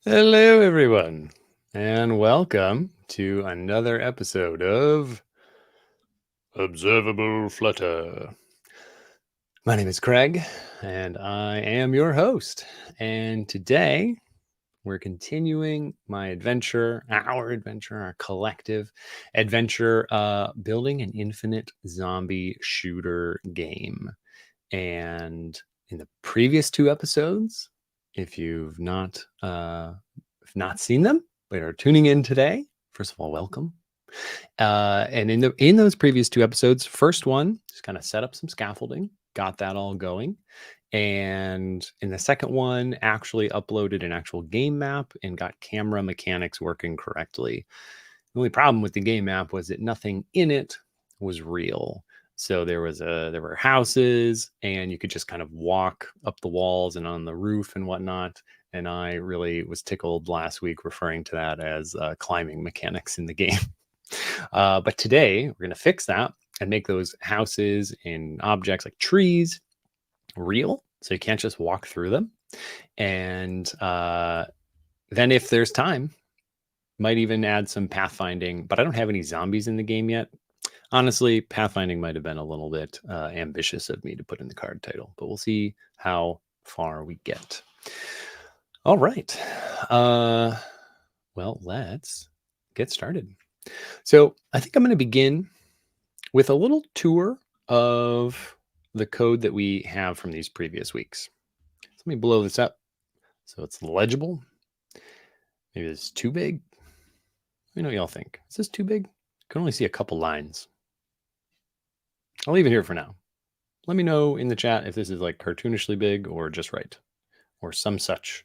Hello, everyone, and welcome to another episode of Observable Flutter. My name is Craig, and I am your host. And today we're continuing my adventure, our collective adventure, building an infinite zombie shooter game. And in the previous two episodes, if you've not seen them but are tuning in today, first of all, welcome. And in those previous two episodes, first one just kind of set up some scaffolding, got that all going, and in the second one, actually uploaded an actual game map and got camera mechanics working correctly. The only problem with the game map was that nothing in it was real. So there were houses, and you could just kind of walk up the walls and on the roof and whatnot. And I really was tickled last week referring to that as climbing mechanics in the game. But today we're going to fix that and make those houses and objects like trees real, so you can't just walk through them. And then if there's time, might even add some pathfinding, but I don't have any zombies in the game yet. Honestly, pathfinding might have been a little bit ambitious of me to put in the card title, but we'll see how far we get. All right. Well, let's get started. So I think I'm going to begin with a little tour of the code that we have from these previous weeks. So let me blow this up so it's legible. Maybe this is too big. Let me know what y'all think. Is this too big? I can only see a couple lines. I'll leave it here for now. Let me know in the chat if this is like cartoonishly big or just right or some such.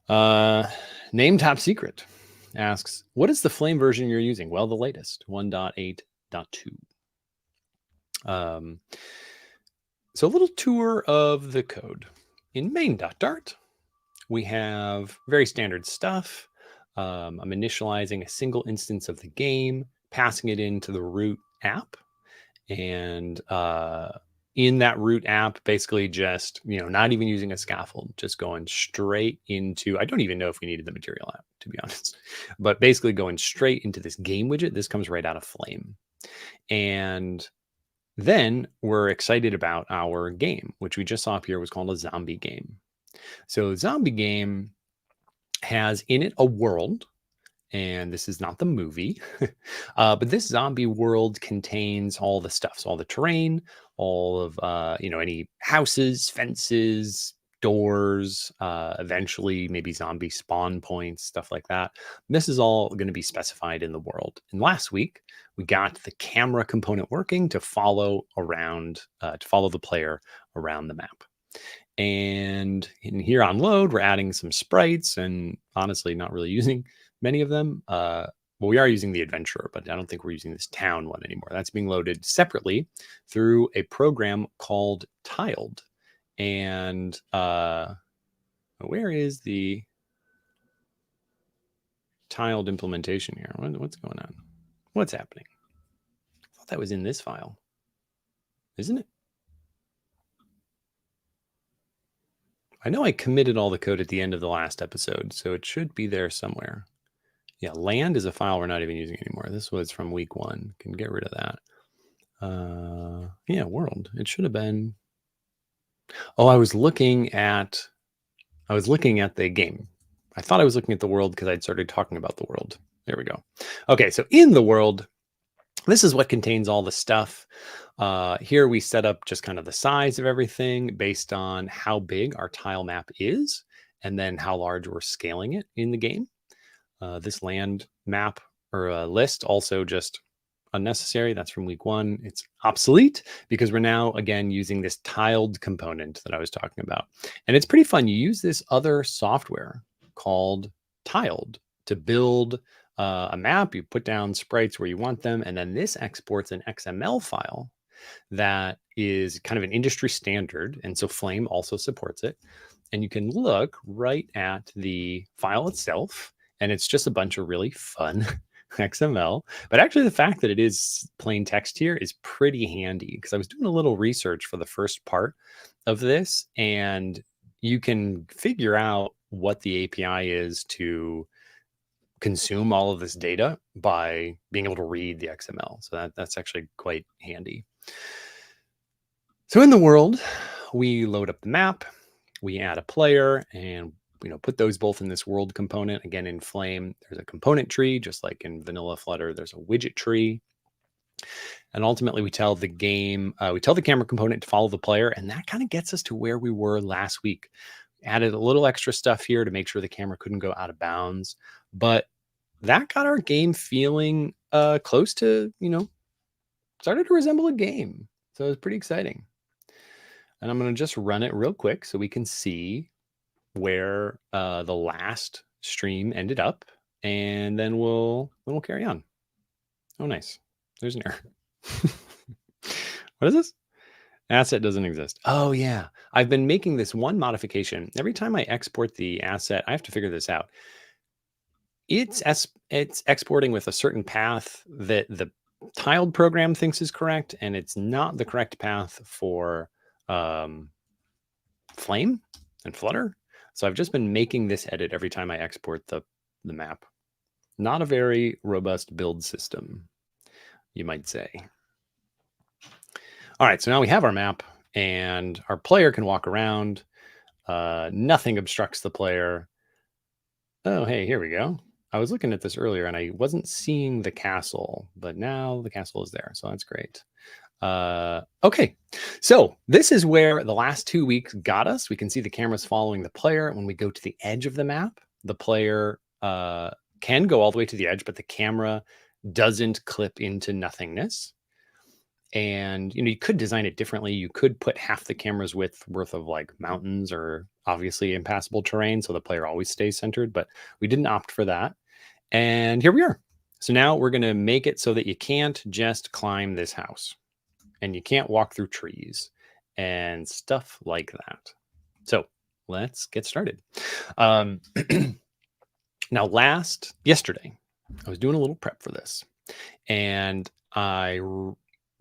Name Top Secret asks, what is the Flame version you're using? Well, the latest, 1.8.2. So a little tour of the code. In main.dart, we have very standard stuff. I'm initializing a single instance of the game, passing it into the root app. And in that root app, basically just, not even using a scaffold, just going straight into, I don't even know if we needed the material app, to be honest, but basically going straight into this game widget. This comes right out of Flame. And then we're excited about our game, which we just saw up here was called a zombie game. So zombie game has in it a world, and this is not the movie, but this zombie world contains all the stuff. So all the terrain, all of, any houses, fences, doors, eventually maybe zombie spawn points, stuff like that. This is all going to be specified in the world. And last week, we got the camera component working to follow the player around the map. And in here on load, we're adding some sprites and honestly not really using many of them. Well, we are using the adventurer, but I don't think we're using this town one anymore. That's being loaded separately through a program called Tiled. And where is the tiled implementation here? What's going on? What's happening? I thought that was in this file, isn't it? I know I committed all the code at the end of the last episode, so it should be there somewhere. Yeah, land is a file we're not even using anymore. This was from week 1. Can get rid of that. Yeah, world. It should have been. Oh, I was looking at the game. I thought I was looking at the world because I'd started talking about the world. There we go. Okay, so in the world, this is what contains all the stuff. Here we set up just kind of the size of everything based on how big our tile map is and then how large we're scaling it in the game. This land map or list also just unnecessary. That's from week 1. It's obsolete because we're now again using this tiled component that I was talking about. And it's pretty fun. You use this other software called Tiled to build a map. You put down sprites where you want them, and then this exports an XML file that is kind of an industry standard, and so Flame also supports it. And you can look right at the file itself, and it's just a bunch of really fun XML. But actually, the fact that it is plain text here is pretty handy because I was doing a little research for the first part of this, and you can figure out what the API is to consume all of this data by being able to read the XML. So that's actually quite handy. So in the world, we load up the map, we add a player, and put those both in this world component. Again, in Flame, there's a component tree, just like in vanilla Flutter, there's a widget tree. And ultimately, we tell the camera component to follow the player, and that kind of gets us to where we were last week. Added a little extra stuff here to make sure the camera couldn't go out of bounds, but that got our game feeling close to, started to resemble a game. So it was pretty exciting. And I'm going to just run it real quick so we can see where the last stream ended up, and then we'll carry on. Oh, nice. There's an error. What is this? Asset doesn't exist. Oh yeah. I've been making this one modification. Every time I export the asset, I have to figure this out. It's exporting with a certain path that the tiled program thinks is correct, and it's not the correct path for Flame and Flutter. So I've just been making this edit every time I export the map. Not a very robust build system, you might say. All right, so now we have our map, and our player can walk around. Nothing obstructs the player. Oh, hey, here we go. I was looking at this earlier, and I wasn't seeing the castle, but now the castle is there, so that's great. Okay, so this is where the last 2 weeks got us. We can see the cameras following the player. When we go to the edge of the map, the player can go all the way to the edge, but the camera doesn't clip into nothingness. And you could design it differently. You could put half the camera's worth of like mountains or obviously impassable terrain, so the player always stays centered, but we didn't opt for that. And here we are. So now we're going to make it so that you can't just climb this house, and you can't walk through trees and stuff like that. So let's get started. Now, yesterday, I was doing a little prep for this, and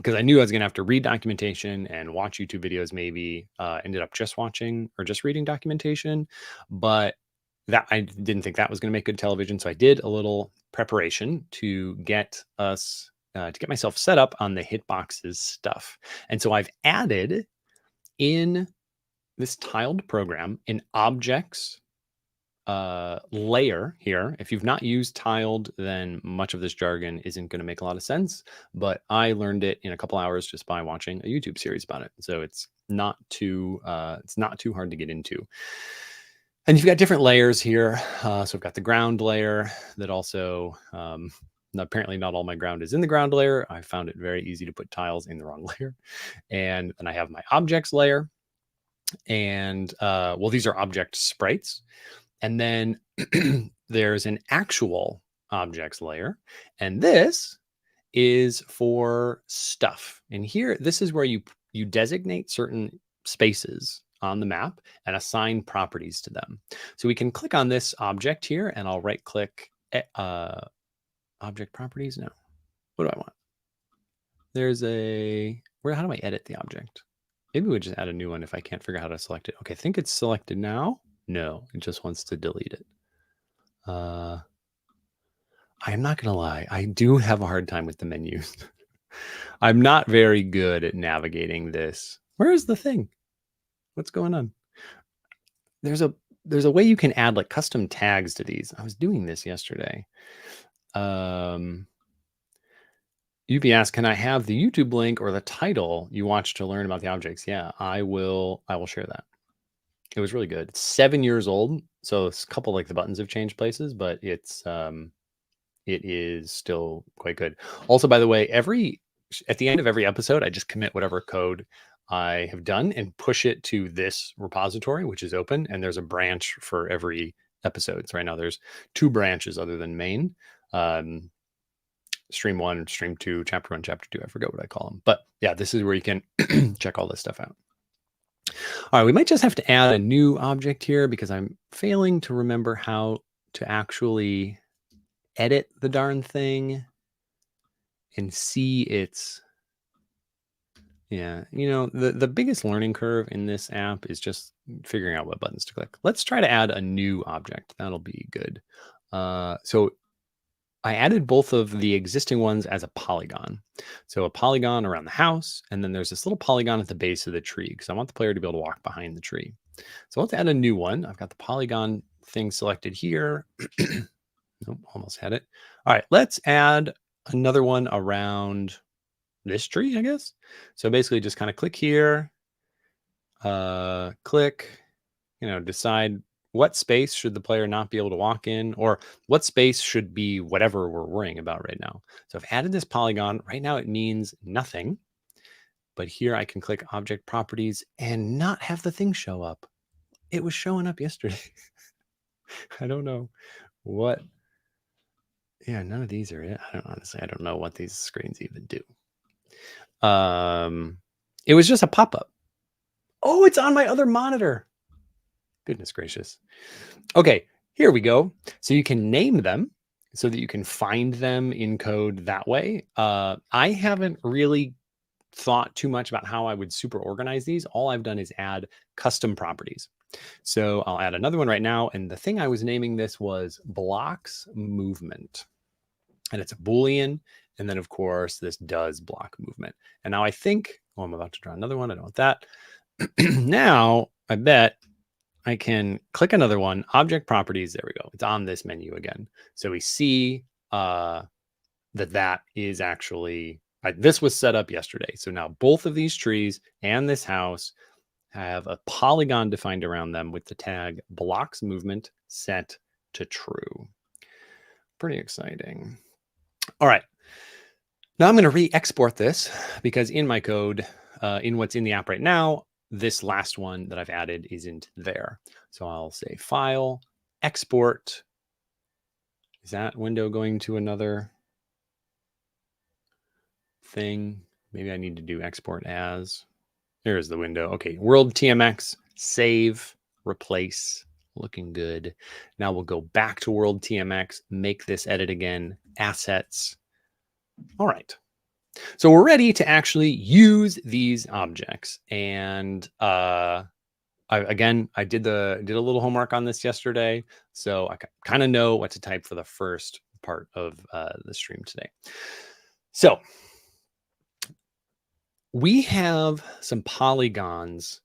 because I knew I was going to have to read documentation and watch YouTube videos, maybe ended up just watching or just reading documentation, but that I didn't think that was going to make good television. So I did a little preparation to get myself set up on the hitboxes stuff. And so I've added in this tiled program an objects layer here. If you've not used tiled, then much of this jargon isn't going to make a lot of sense, but I learned it in a couple hours just by watching a YouTube series about it. So it's not too hard to get into. And you've got different layers here. So I've got the ground layer that also, apparently not all my ground is in the ground layer. I found it very easy to put tiles in the wrong layer. And then I have my objects layer. And these are object sprites. And then there's an actual objects layer. And this is for stuff. And here, this is where you designate certain spaces on the map and assign properties to them. So we can click on this object here, and I'll right click object properties. No, what do I want? There's how do I edit the object? Maybe we just add a new one if I can't figure out how to select it. Okay, I think it's selected now. No, it just wants to delete it. I am not going to lie. I do have a hard time with the menus. I'm not very good at navigating this. Where is the thing? What's going on? There's a way you can add like custom tags to these. I was doing this yesterday. UB asked, can I have the YouTube link or the title you watch to learn about the objects? Yeah, I will share that. It was really good. It's 7 years old, so it's a couple like the buttons have changed places, but it is still quite good. Also, by the way, at the end of every episode, I just commit whatever code I have done and push it to this repository, which is open, and there's a branch for every episode. So right now there's 2 branches other than main. Stream 1, stream 2, chapter 1, chapter 2. I forget what I call them. But yeah, this is where you can check all this stuff out. All right, we might just have to add a new object here because I'm failing to remember how to actually edit the darn thing and see its Yeah, the biggest learning curve in this app is just figuring out what buttons to click. Let's try to add a new object. That'll be good. So I added both of the existing ones as a polygon. So a polygon around the house, and then there's this little polygon at the base of the tree because I want the player to be able to walk behind the tree. So let's add a new one. I've got the polygon thing selected here. Nope, almost had it. All right, let's add another one around this tree, I guess. So basically just kind of click here, click, decide what space should the player not be able to walk in, or what space should be whatever we're worrying about right now. So I've added this polygon. Right now it means nothing, but here I can click object properties and not have the thing show up. It was showing up yesterday. I don't know what. Yeah, none of these are it. I don't know what these screens even do. It was just a pop-up. Oh, it's on my other monitor. Goodness gracious. Okay, here we go. So you can name them so that you can find them in code that way. I haven't really thought too much about how I would super organize these. All I've done is add custom properties. So I'll add another one right now. And the thing I was naming this was blocks movement. And it's a Boolean. And then, of course, this does block movement. And now I think, oh, I'm about to draw another one. I don't want that. Now, I bet I can click another one, object properties. There we go. It's on this menu again. So we see that is actually, this was set up yesterday. So now both of these trees and this house have a polygon defined around them with the tag blocks movement set to true. Pretty exciting. All right. Now I'm going to re-export this because in my code, in what's in the app right now, this last one that I've added isn't there. So I'll say file, export. Is that window going to another thing? Maybe I need to do export as. Here's the window. Okay, world TMX, save, replace. Looking good. Now we'll go back to world TMX, make this edit again, assets. All right. So we're ready to actually use these objects. And I did a little homework on this yesterday, so I kind of know what to type for the first part of the stream today. So we have some polygons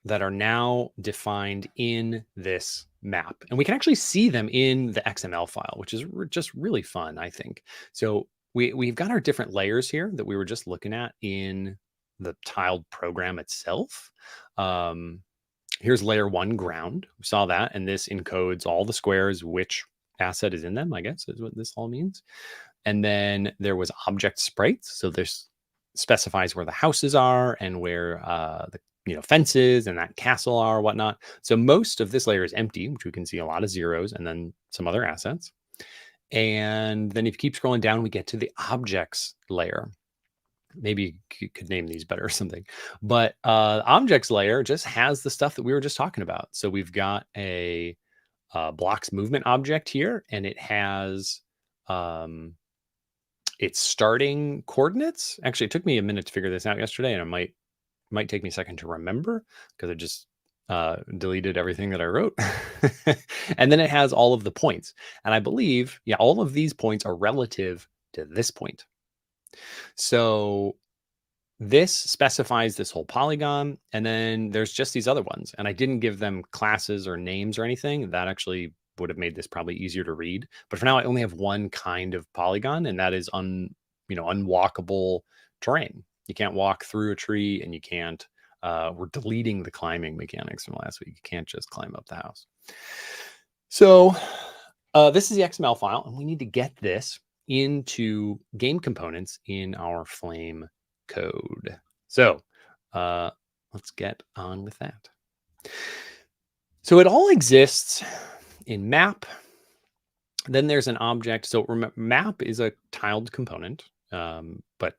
that are now defined in this map, and we can actually see them in the XML file, which is just really fun, I think. So we've got our different layers here that we were just looking at in the tiled program itself. Here's layer 1 ground. We saw that, and this encodes all the squares, which asset is in them, I guess is what this all means. And then there was object sprites. So this specifies where the houses are and where the fences and that castle are, whatnot. So most of this layer is empty, which we can see a lot of zeros and then some other assets. And then if you keep scrolling down, we get to the objects layer. Maybe you could name these better or something, but objects layer just has the stuff that we were just talking about. So we've got a blocks movement object here, and it has its starting coordinates. Actually, it took me a minute to figure this out yesterday, and it might take me a second to remember because I just deleted everything that I wrote. And then it has all of the points. And I believe, yeah, all of these points are relative to this point. So this specifies this whole polygon, and then there's just these other ones. And I didn't give them classes or names or anything. That actually would have made this probably easier to read. But for now, I only have one kind of polygon, and that is unwalkable terrain. You can't walk through a tree, and you can't. We're deleting the climbing mechanics from last week. You can't just climb up the house. So this is the XML file, and we need to get this into game components in our Flame code. So let's get on with that. So it all exists in map. Then there's an object. So remember, map is a tiled component, but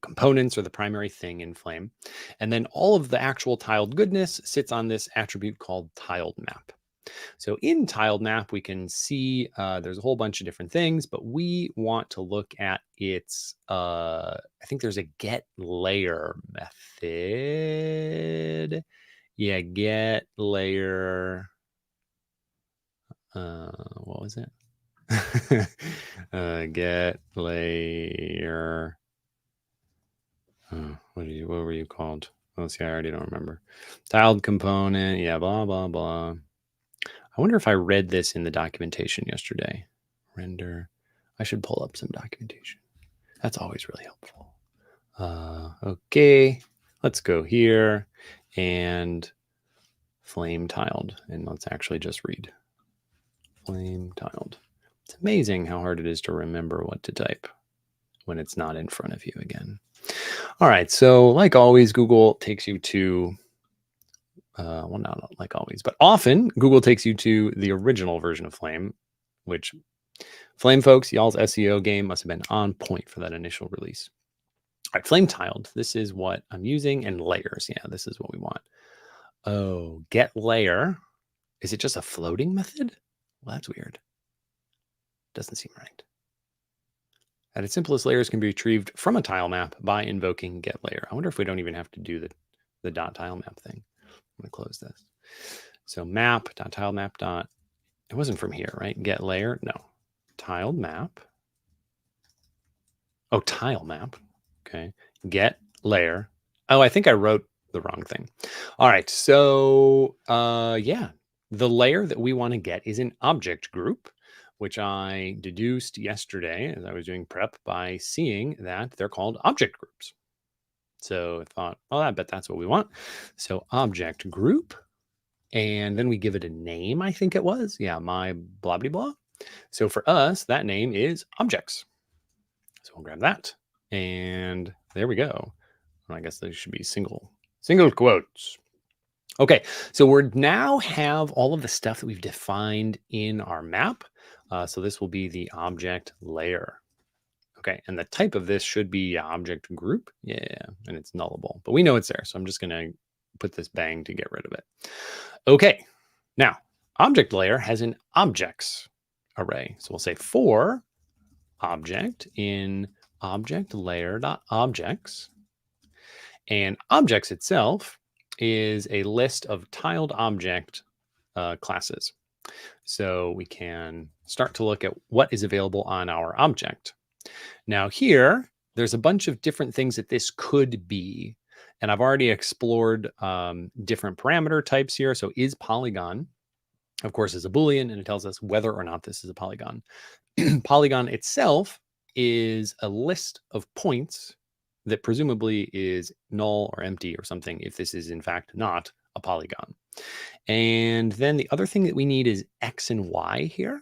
components are the primary thing in Flame. And then all of the actual tiled goodness sits on this attribute called tiled map. So in tiled map, we can see there's a whole bunch of different things, but we want to look at its, I think there's a get layer method. Yeah, get layer. What was it? Get layer. What were you called? Let's see, I already don't remember. Tiled component. Yeah, blah, blah, blah. I wonder if I read this in the documentation yesterday. Render. I should pull up some documentation. That's always really helpful. Okay, let's go here and flame tiled. And let's actually just read flame tiled. It's amazing how hard it is to remember what to type when it's not in front of you again. All right, so like always, Google takes you to, well, not like always, but often Google takes you to the original version of Flame, which Flame folks, y'all's SEO game must have been on point for that initial release. All right, flame tiled. This is what I'm using, and layers. Yeah, this is what we want. Oh, get layer. Is it just a floating method? Well, that's weird. Doesn't seem right. At its simplest, layers can be retrieved from a tile map by invoking get layer. I wonder if we don't even have to do the dot tile map thing. I'm gonna close this. So map dot tile map dot. It wasn't from here, right? Get layer. No, tiled map. Oh, tile map. Okay. Get layer. Oh, I think I wrote the wrong thing. All right. So yeah, the layer that we want to get is an object group, which I deduced yesterday as I was doing prep by seeing that they're called object groups. So I thought, well, I bet that's what we want. So object group. And then we give it a name, I think it was. Yeah, my blah, blah, blah. So for us, that name is objects. So we'll grab that. And there we go. I guess they should be single quotes. Okay, so we now have all of the stuff that we've defined in our map. So this will be the object layer. Okay, and the type of this should be object group. Yeah, and it's nullable, but we know it's there. So I'm just going to put this bang to get rid of it. Okay, now object layer has an objects array. So we'll say for object in object layer.objects. And objects itself is a list of tiled object classes. So we can start to look at what is available on our object. Now here, there's a bunch of different things that this could be. And I've already explored different parameter types here. So is polygon, of course, is a Boolean, and it tells us whether or not this is a polygon. Polygon itself is a list of points that presumably is null or empty or something if this is in fact not a polygon. And then the other thing that we need is X and Y here.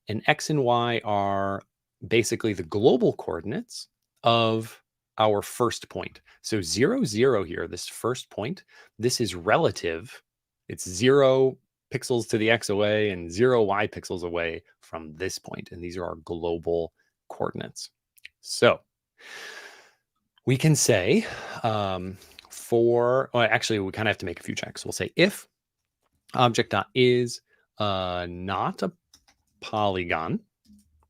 And X and Y are basically the global coordinates of our first point. So 0, 0 here, this first point, this is relative. It's 0 pixels to the X away and 0 Y pixels away from this point. And these are our global coordinates. So we can say actually, we kind of have to make a few checks. We'll say if object.is not a polygon.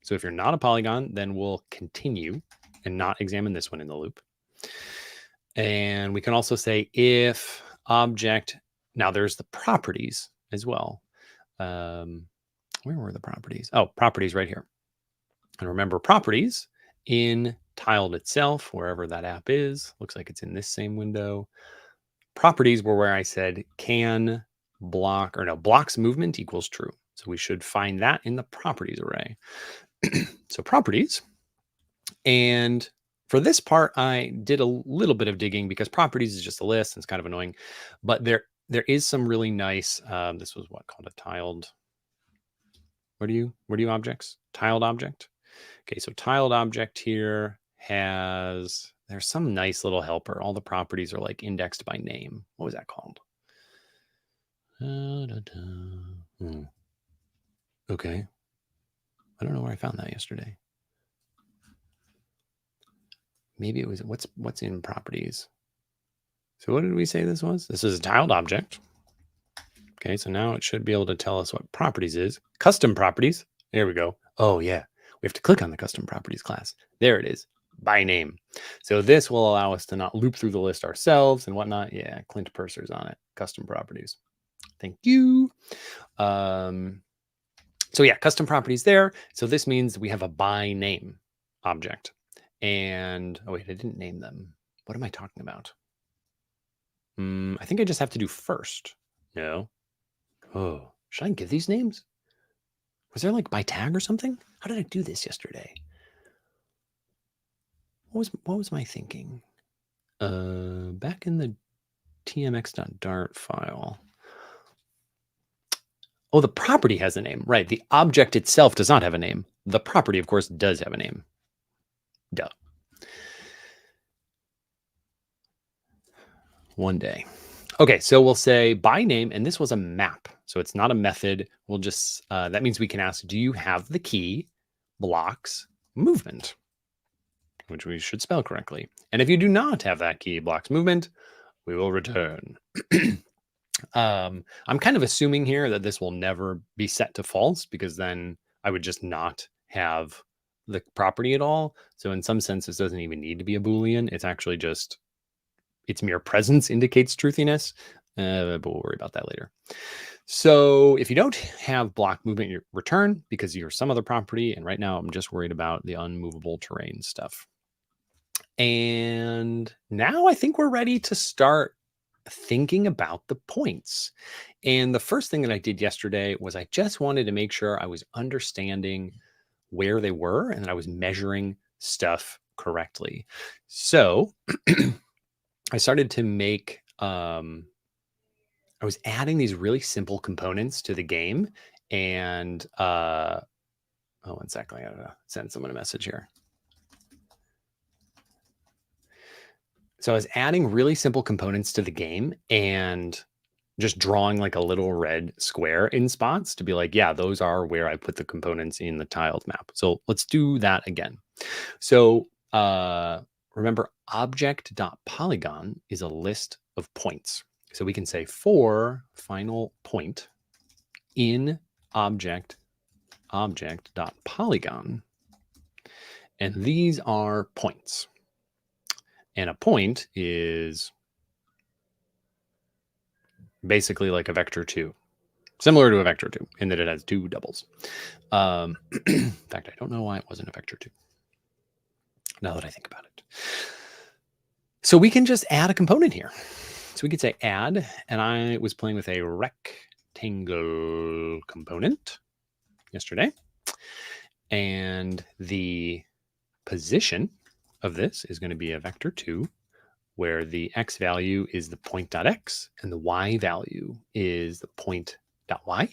So if you're not a polygon, then we'll continue and not examine this one in the loop. And we can also say if object, now there's the properties as well. Where were the properties? Oh, properties right here. And remember properties in tiled itself, wherever that app is, looks like it's in this same window. Properties were where I said can block, or no, blocks movement equals true. So we should find that in the properties array. So properties. And for this part, I did a little bit of digging because properties is just a list and it's kind of annoying. But there is some really nice, this was what called a tiled, what do you objects? Tiled object. Okay, so tiled object here has, there's some nice little helper. All the properties are like indexed by name. What was that called? Okay. I don't know where I found that yesterday. Maybe it was, what's in properties? So what did we say this was? This is a tiled object. Okay, so now it should be able to tell us what properties is. Custom properties. There we go. Oh, yeah. We have to click on the custom properties class. There it is, by name. So this will allow us to not loop through the list ourselves and whatnot. Yeah, Clint Purser's on it. Custom properties. Thank you. So yeah, custom properties there. So this means we have a by name object. And oh wait, I didn't name them. What am I talking about? I think I just have to do first. No. Oh, should I give these names? Was there like by tag or something? How did I do this yesterday? What was my thinking? Back in the tmx.dart file. Oh, the property has a name, right? The object itself does not have a name. The property, of course, does have a name. Duh. One day. Okay, so we'll say by name, and this was a map. So it's not a method. We'll just, that means we can ask, do you have the key blocks movement? Which we should spell correctly. And if you do not have that key blocks movement, we will return. I'm kind of assuming here that this will never be set to false because then I would just not have the property at all. So in some sense, this doesn't even need to be a Boolean. It's actually just its mere presence indicates truthiness, but we'll worry about that later. So if you don't have block movement, you return because you're some other property. And right now I'm just worried about the unmovable terrain stuff. And now I think we're ready to start thinking about the points. And the first thing that I did yesterday was I just wanted to make sure I was understanding where they were and that I was measuring stuff correctly. So I started to make, I was adding these really simple components to the game. And, oh, 1 second, I gotta send someone a message here. So I was adding really simple components to the game and just drawing like a little red square in spots to be like, yeah, those are where I put the components in the tiled map. So let's do that again. So remember, object.polygon is a list of points. So we can say for final point in object.polygon. And these are points. And a point is basically like a vector 2, similar to a vector 2 in that it has 2 doubles. In fact, I don't know why it wasn't a vector 2 now that I think about it. So we can just add a component here. So we could say add, and I was playing with a rectangle component yesterday. And the position of this is going to be a vector 2, where the x value is the point.x and the y value is the point.y.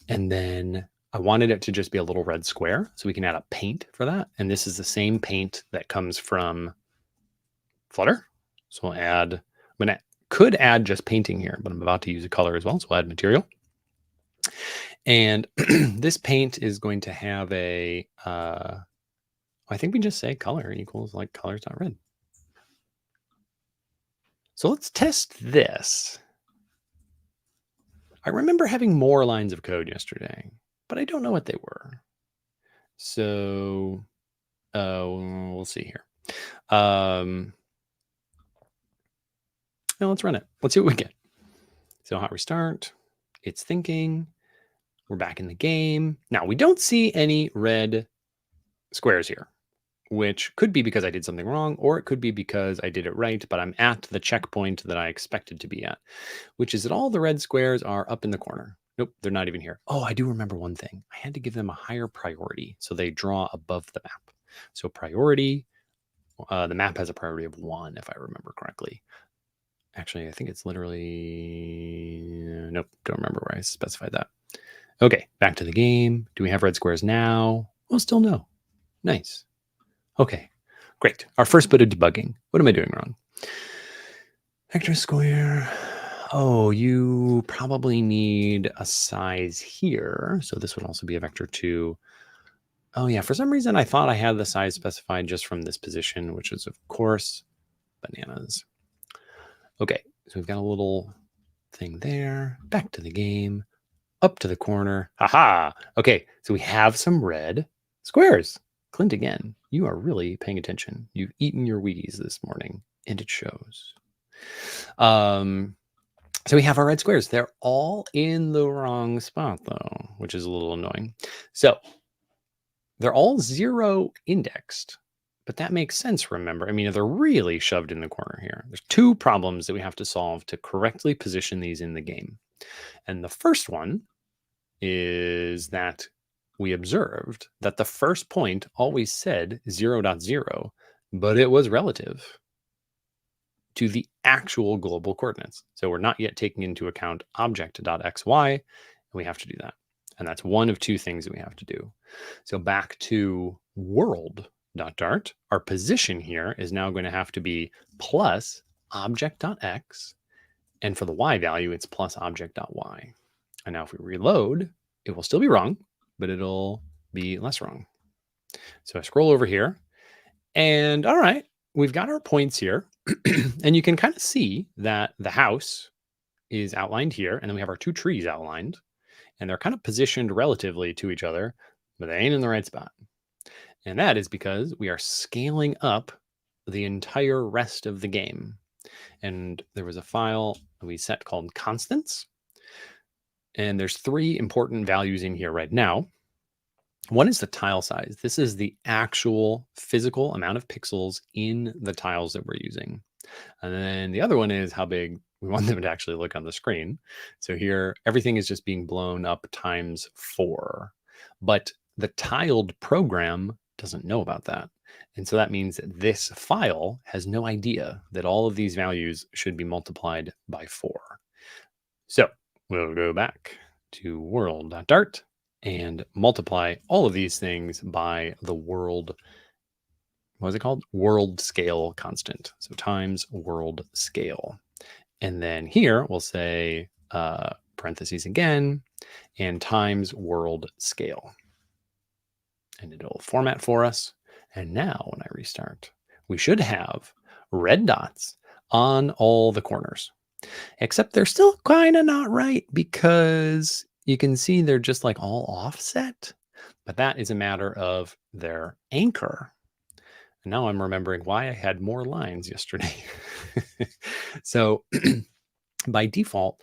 And then I wanted it to just be a little red square, so we can add a paint for that. And this is the same paint that comes from Flutter. So we'll add, could add just painting here, but I'm about to use a color as well. So we'll add material. And this paint is going to have a, I think we just say color equals like colors.red. So let's test this. I remember having more lines of code yesterday, but I don't know what they were. So we'll see here. Now let's run it. Let's see what we get. So hot restart. It's thinking. We're back in the game. Now we don't see any red squares here, which could be because I did something wrong, or it could be because I did it right, but I'm at the checkpoint that I expected to be at, which is that all the red squares are up in the corner. Nope, they're not even here. Oh, I do remember one thing. I had to give them a higher priority, so they draw above the map. So priority, the map has a priority of 1, if I remember correctly. Actually, I think it's literally, nope, don't remember where I specified that. Okay, back to the game. Do we have red squares now? Well, still no. Nice. Okay, great. Our first bit of debugging. What am I doing wrong? Vector square. Oh, you probably need a size here. So this would also be a vector 2. Oh yeah, for some reason I thought I had the size specified just from this position, which is of course bananas. Okay, so we've got a little thing there, back to the game, up to the corner. Haha. Okay, so we have some red squares. Clint, again, you are really paying attention. You've eaten your Wheaties this morning, and it shows. So we have our red squares. They're all in the wrong spot, though, which is a little annoying. So they're all 0 indexed, but that makes sense, remember? I mean, they're really shoved in the corner here. There's 2 problems that we have to solve to correctly position these in the game. And the first one is that we observed that the first point always said 0.0, but it was relative to the actual global coordinates. So we're not yet taking into account object.xy, and we have to do that. And that's one of 2 things that we have to do. So back to world.dart, our position here is now going to have to be plus object.x, and for the y value, it's plus object.y. And now if we reload, it will still be wrong, but it'll be less wrong. So I scroll over here, and all right, we've got our points here. And you can kind of see that the house is outlined here, and then we have our 2 trees outlined, and they're kind of positioned relatively to each other, but they ain't in the right spot. And that is because we are scaling up the entire rest of the game. And there was a file we set called constants, and there's 3 important values in here right now. One is the tile size. This is the actual physical amount of pixels in the tiles that we're using. And then the other one is how big we want them to actually look on the screen. So here, everything is just being blown up times 4. But the tiled program doesn't know about that. And so that means that this file has no idea that all of these values should be multiplied by 4. So we'll go back to world.dart and multiply all of these things by the world, what is it called? World scale constant. So times world scale. And then here we'll say parentheses again, and times world scale. And it'll format for us. And now when I restart, we should have red dots on all the corners. Except they're still kind of not right, because you can see they're just like all offset. But that is a matter of their anchor. And now I'm remembering why I had more lines yesterday. So by default,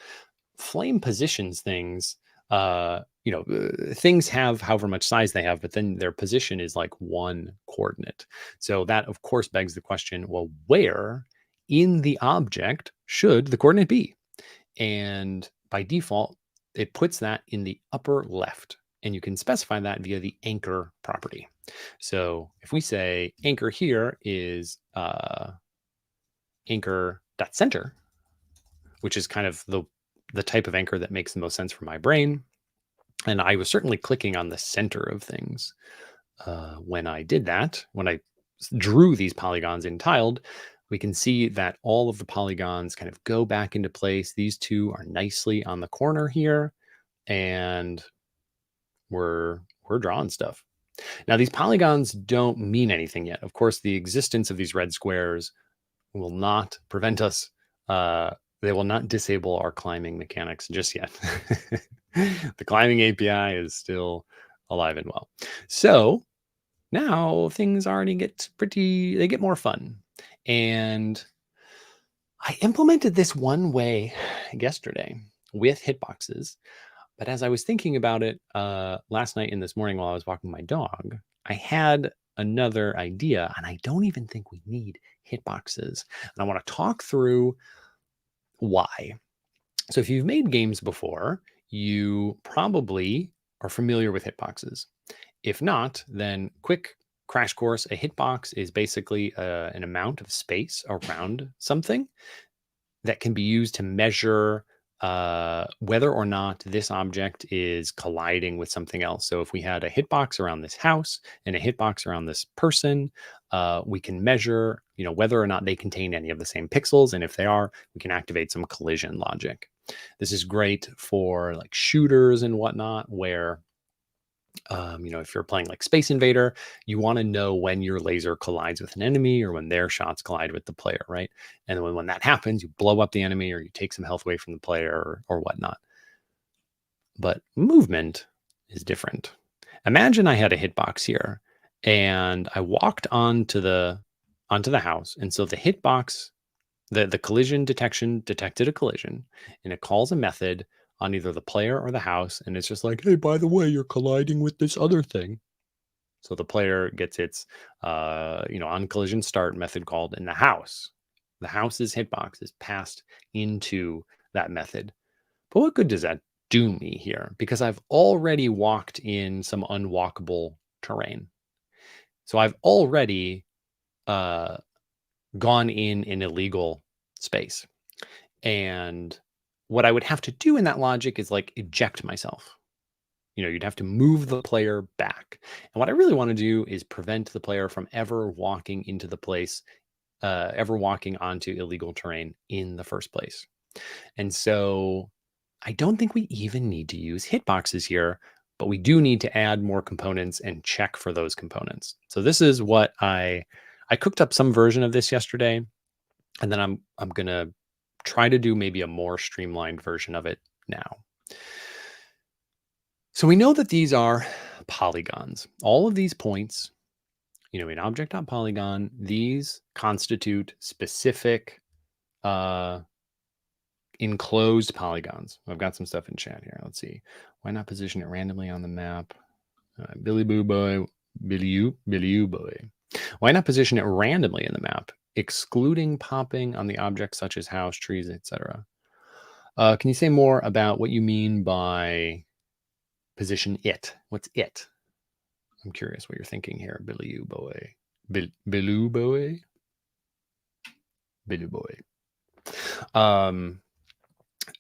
Flame positions things, things have however much size they have, but then their position is like 1 coordinate. So that, of course, begs the question, well, where in the object should the coordinate be? And by default, it puts that in the upper left. And you can specify that via the anchor property. So if we say anchor here is anchor.center, which is kind of the type of anchor that makes the most sense for my brain. And I was certainly clicking on the center of things when I did that. When I drew these polygons in tiled, we can see that all of the polygons kind of go back into place. These 2 are nicely on the corner here, and we're drawing stuff. Now, these polygons don't mean anything yet. Of course, the existence of these red squares will not prevent us. They will not disable our climbing mechanics just yet. The climbing API is still alive and well. So now things already they get more fun. And I implemented this one way yesterday with hitboxes. But as I was thinking about it last night and this morning while I was walking my dog, I had another idea, and I don't even think we need hitboxes. And I want to talk through why. So if you've made games before, you probably are familiar with hitboxes. If not, then quick crash course. A hitbox is basically an amount of space around something that can be used to measure whether or not this object is colliding with something else. So if we had a hitbox around this house and a hitbox around this person, we can measure, whether or not they contain any of the same pixels. And if they are, we can activate some collision logic. This is great for like shooters and whatnot, where If you're playing like Space Invader, you want to know when your laser collides with an enemy or when their shots collide with the player, right? And when that happens, you blow up the enemy or you take some health away from the player or whatnot. But movement is different. Imagine I had a hitbox here and I walked onto the house. And so the hitbox, the collision detection detected a collision and it calls a method on either the player or the house. And it's just like, hey, by the way, you're colliding with this other thing. So the player gets its, on collision start method called in the house. The house's hitbox is passed into that method. But what good does that do me here? Because I've already walked in some unwalkable terrain. So I've already gone in an illegal space. And what I would have to do in that logic is like eject myself. You'd have to move the player back. And what I really want to do is prevent the player from ever walking into the place, ever walking onto illegal terrain in the first place. And so I don't think we even need to use hitboxes here, but we do need to add more components and check for those components. So this is what I cooked up some version of this yesterday, and then I'm going to try to do maybe a more streamlined version of it now. So we know that these are polygons. All of these points, in object.polygon, these constitute specific enclosed polygons. I've got some stuff in chat here. Let's see. Why not position it randomly on the map? Billy Boo Boy, Billy You Boy. Why not position it randomly in the map, excluding popping on the objects such as house, trees, etc.? Can you say more about what you mean by position it? What's it? I'm curious what you're thinking here, Billy You Boy. Billy Boy? Billy Boy.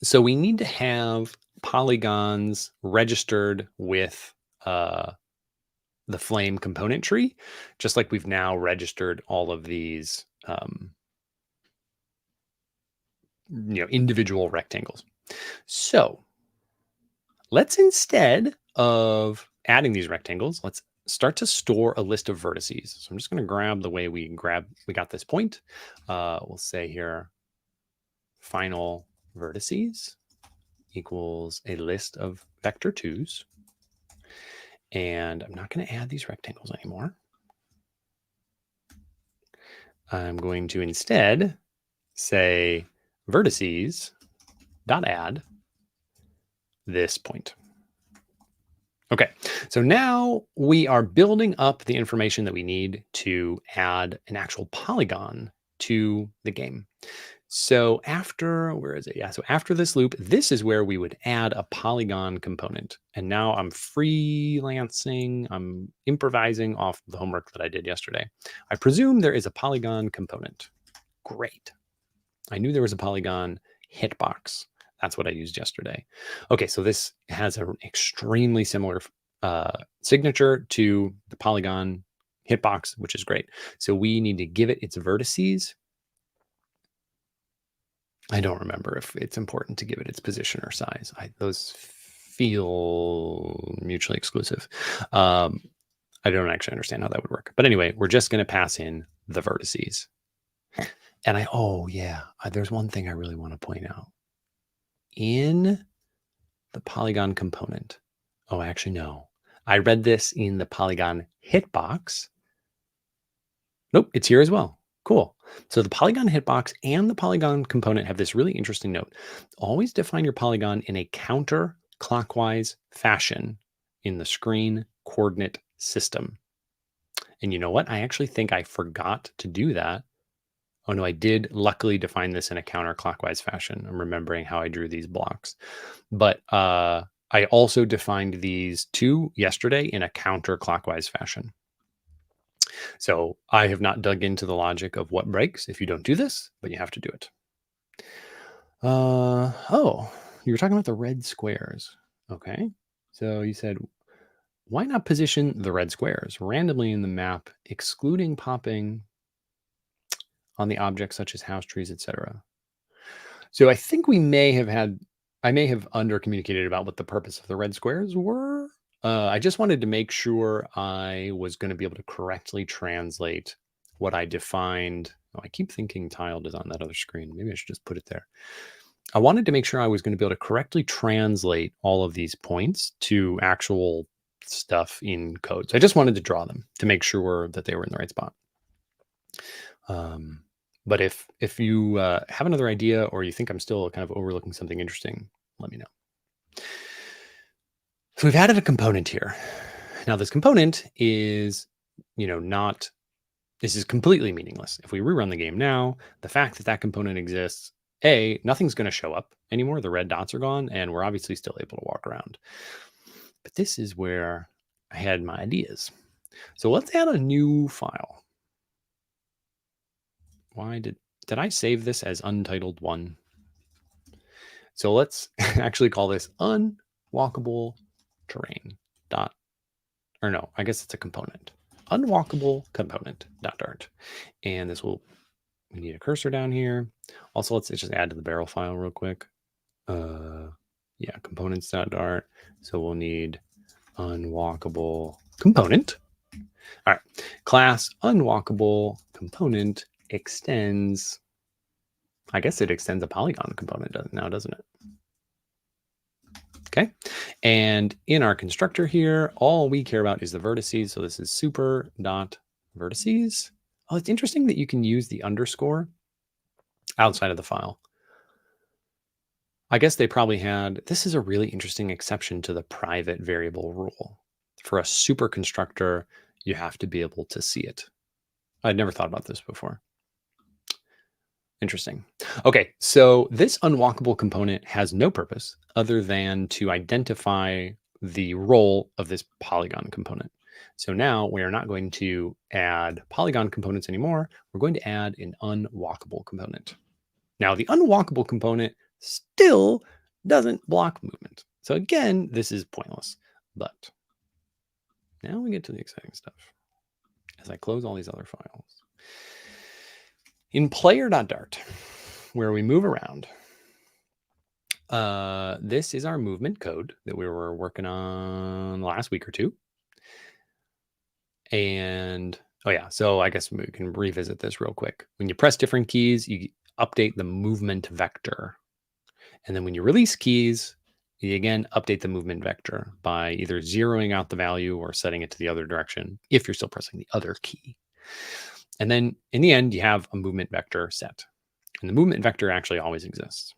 So we need to have polygons registered with the flame component tree, just like we've now registered all of these individual rectangles. So let's, instead of adding these rectangles, let's start to store a list of vertices. So I'm just going to grab the way we got this point. We'll say here, final vertices equals a list of vector 2s. And I'm not going to add these rectangles anymore. I'm going to instead say vertices dot add this point. Okay, so now we are building up the information that we need to add an actual polygon to the game. So after, where is it? Yeah, so after this loop, this is where we would add a polygon component. And now I'm freelancing, I'm improvising off the homework that I did yesterday. I presume there is a polygon component. Great. I knew there was a polygon hitbox. That's what I used yesterday. Okay, so this has an extremely similar signature to the polygon hitbox, which is great. So we need to give it its vertices. I don't remember if it's important to give it its position or size. Those feel mutually exclusive. I don't actually understand how that would work. But anyway, we're just going to pass in the vertices. And there's one thing I really want to point out. In the polygon component. Oh, actually, no. I read this in the polygon hitbox. Nope, it's here as well. Cool. So the polygon hitbox and the polygon component have this really interesting note. Always define your polygon in a counterclockwise fashion in the screen coordinate system. And you know what? I actually think I forgot to do that. Oh no, I did luckily define this in a counterclockwise fashion. I'm remembering how I drew these blocks. But I also defined these two yesterday in a counterclockwise fashion. So I have not dug into the logic of what breaks if you don't do this, but you have to do it. Oh, you were talking about the red squares. Okay. So you said, why not position the red squares randomly in the map, excluding popping on the objects such as house, trees, etc.? So I think I may have under communicated about what the purpose of the red squares were. I just wanted to make sure I was going to be able to correctly translate what I defined. Oh, I keep thinking tiled is on that other screen. Maybe I should just put it there. I wanted to make sure I was going to be able to correctly translate all of these points to actual stuff in code. So I just wanted to draw them to make sure that they were in the right spot. But if you have another idea or you think I'm still kind of overlooking something interesting, let me know. So we've added a component here. Now this component is, this is completely meaningless. If we rerun the game now, the fact that that component exists, nothing's going to show up anymore. The red dots are gone, and we're obviously still able to walk around. But this is where I had my ideas. So let's add a new file. Why did I save this as untitled1? So let's actually call this unwalkable terrain dot, or no, I guess it's a component. Unwalkable component dot dart. And this will, we need a cursor down here. Also, let's just add to the barrel file real quick. Yeah, components dot dart. So we'll need unwalkable component. All right, class unwalkable component extends. I guess it extends a polygon component now, doesn't it? Okay, and in our constructor here, all we care about is the vertices. So this is super dot vertices. Oh, it's interesting that you can use the underscore outside of the file. I guess they probably had, this is a really interesting exception to the private variable rule. For a super constructor, you have to be able to see it. I'd never thought about this before. Interesting. Okay, so this unwalkable component has no purpose other than to identify the role of this polygon component. So now we are not going to add polygon components anymore. We're going to add an unwalkable component. Now the unwalkable component still doesn't block movement. So again, this is pointless. But now we get to the exciting stuff as I close all these other files. In player.dart, where we move around, this is our movement code that we were working on last week or two. And, oh yeah, so I guess we can revisit this real quick. When you press different keys, you update the movement vector. And then when you release keys, you again update the movement vector by either zeroing out the value or setting it to the other direction if you're still pressing the other key. And then in the end, you have a movement vector set. And the movement vector actually always exists.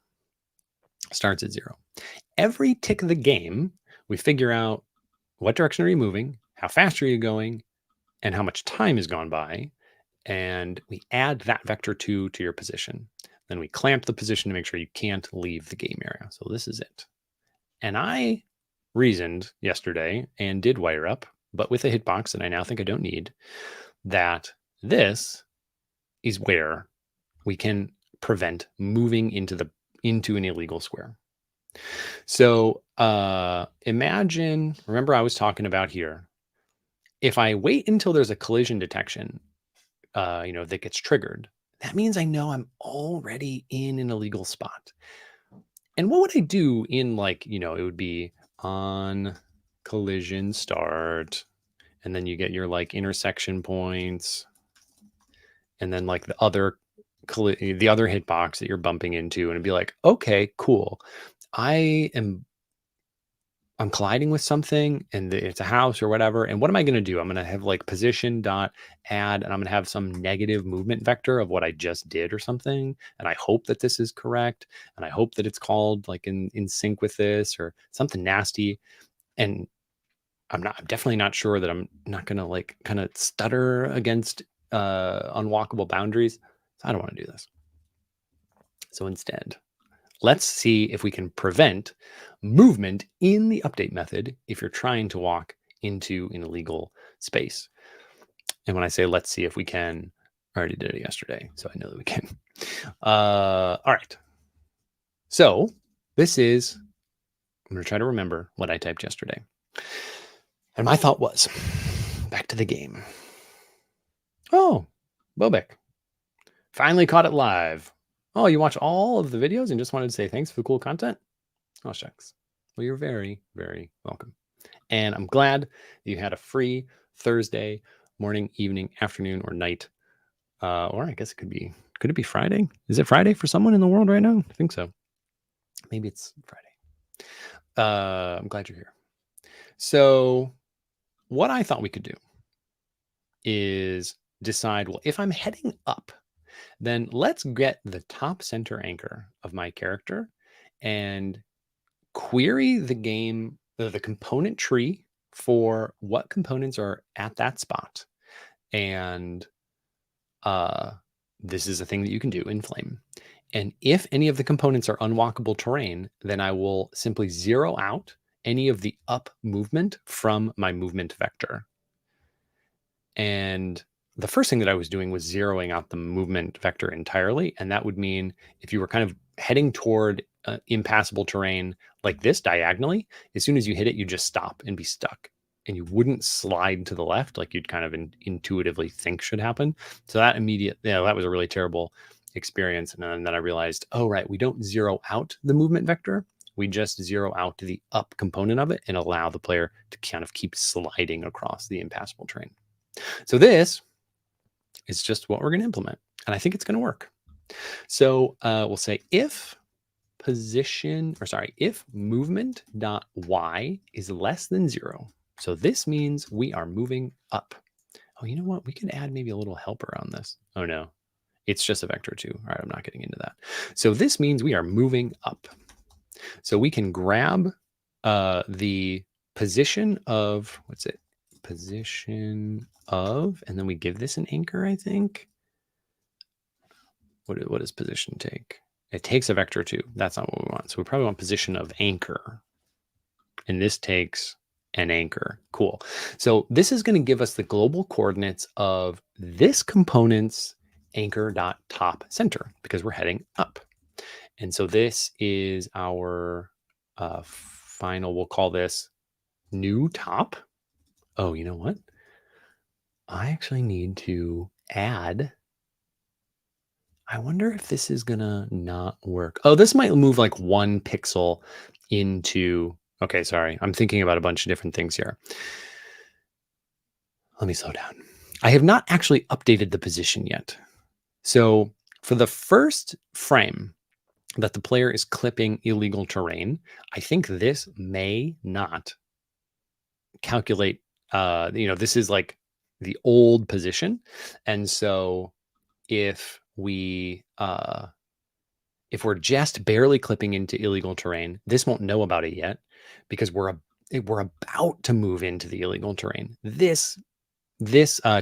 Starts at 0. Every tick of the game, we figure out what direction are you moving, how fast are you going, and how much time has gone by. And we add that vector to your position. Then we clamp the position to make sure you can't leave the game area. So this is it. And I reasoned yesterday and did wire up, but with a hitbox that I now think I don't need, that this is where we can prevent moving into an illegal square. So imagine, remember I was talking about here, if I wait until there's a collision detection, that gets triggered, that means I know I'm already in an illegal spot. And what would I do in it would be on collision start, and then you get your intersection points, and then the other hitbox that you're bumping into, and it'd be like, okay, cool. I'm colliding with something and it's a house or whatever. And what am I going to do? I'm going to have position dot add, and I'm going to have some negative movement vector of what I just did or something. And I hope that this is correct. And I hope that it's called in sync with this or something nasty. And I'm definitely not sure that I'm not going to kind of stutter against unwalkable boundaries. So I don't want to do this. So instead, let's see if we can prevent movement in the update method if you're trying to walk into an illegal space. And when I say let's see if we can, I already did it yesterday, so I know that we can. All right. So this is, I'm going to try to remember what I typed yesterday. And my thought was, back to the game. Oh, Bobek. Finally caught it live. Oh, you watch all of the videos and just wanted to say thanks for the cool content? Oh, shucks. Well, you're very, very welcome. And I'm glad you had a free Thursday morning, evening, afternoon, or night. Or I guess could it be Friday? Is it Friday for someone in the world right now? I think so. Maybe it's Friday. I'm glad you're here. So what I thought we could do is decide, well, if I'm heading up, then let's get the top center anchor of my character and query the game, the component tree for what components are at that spot. And this is a thing that you can do in Flame. And if any of the components are unwalkable terrain, then I will simply zero out any of the up movement from my movement vector. And the first thing that I was doing was zeroing out the movement vector entirely. And that would mean if you were kind of heading toward impassable terrain like this diagonally, as soon as you hit it, you just stop and be stuck. And you wouldn't slide to the left like you'd kind of intuitively think should happen. So that that was a really terrible experience. And then I realized, oh, right, we don't zero out the movement vector. We just zero out the up component of it and allow the player to kind of keep sliding across the impassable terrain. So this is just what we're going to implement. And I think it's going to work. So we'll say if movement.y is less than 0. So this means we are moving up. Oh, you know what? We could add maybe a little helper on this. Oh, no. It's just a vector 2. All right, I'm not getting into that. So this means we are moving up. So we can grab the position of, position of, and then we give this an anchor, I think. What does position take? It takes a vector 2. That's not what we want. So we probably want position of anchor. And this takes an anchor. Cool. So this is going to give us the global coordinates of this component's anchor.top center because we're heading up. And so this is our final, we'll call this new top. Oh, you know what? I actually need to add. I wonder if this is going to not work. Oh, this might move like 1 pixel into. Okay, sorry. I'm thinking about a bunch of different things here. Let me slow down. I have not actually updated the position yet. So for the first frame that the player is clipping illegal terrain, I think this may not calculate. This is like the old position. And so if we're just barely clipping into illegal terrain, this won't know about it yet because we're about to move into the illegal terrain. This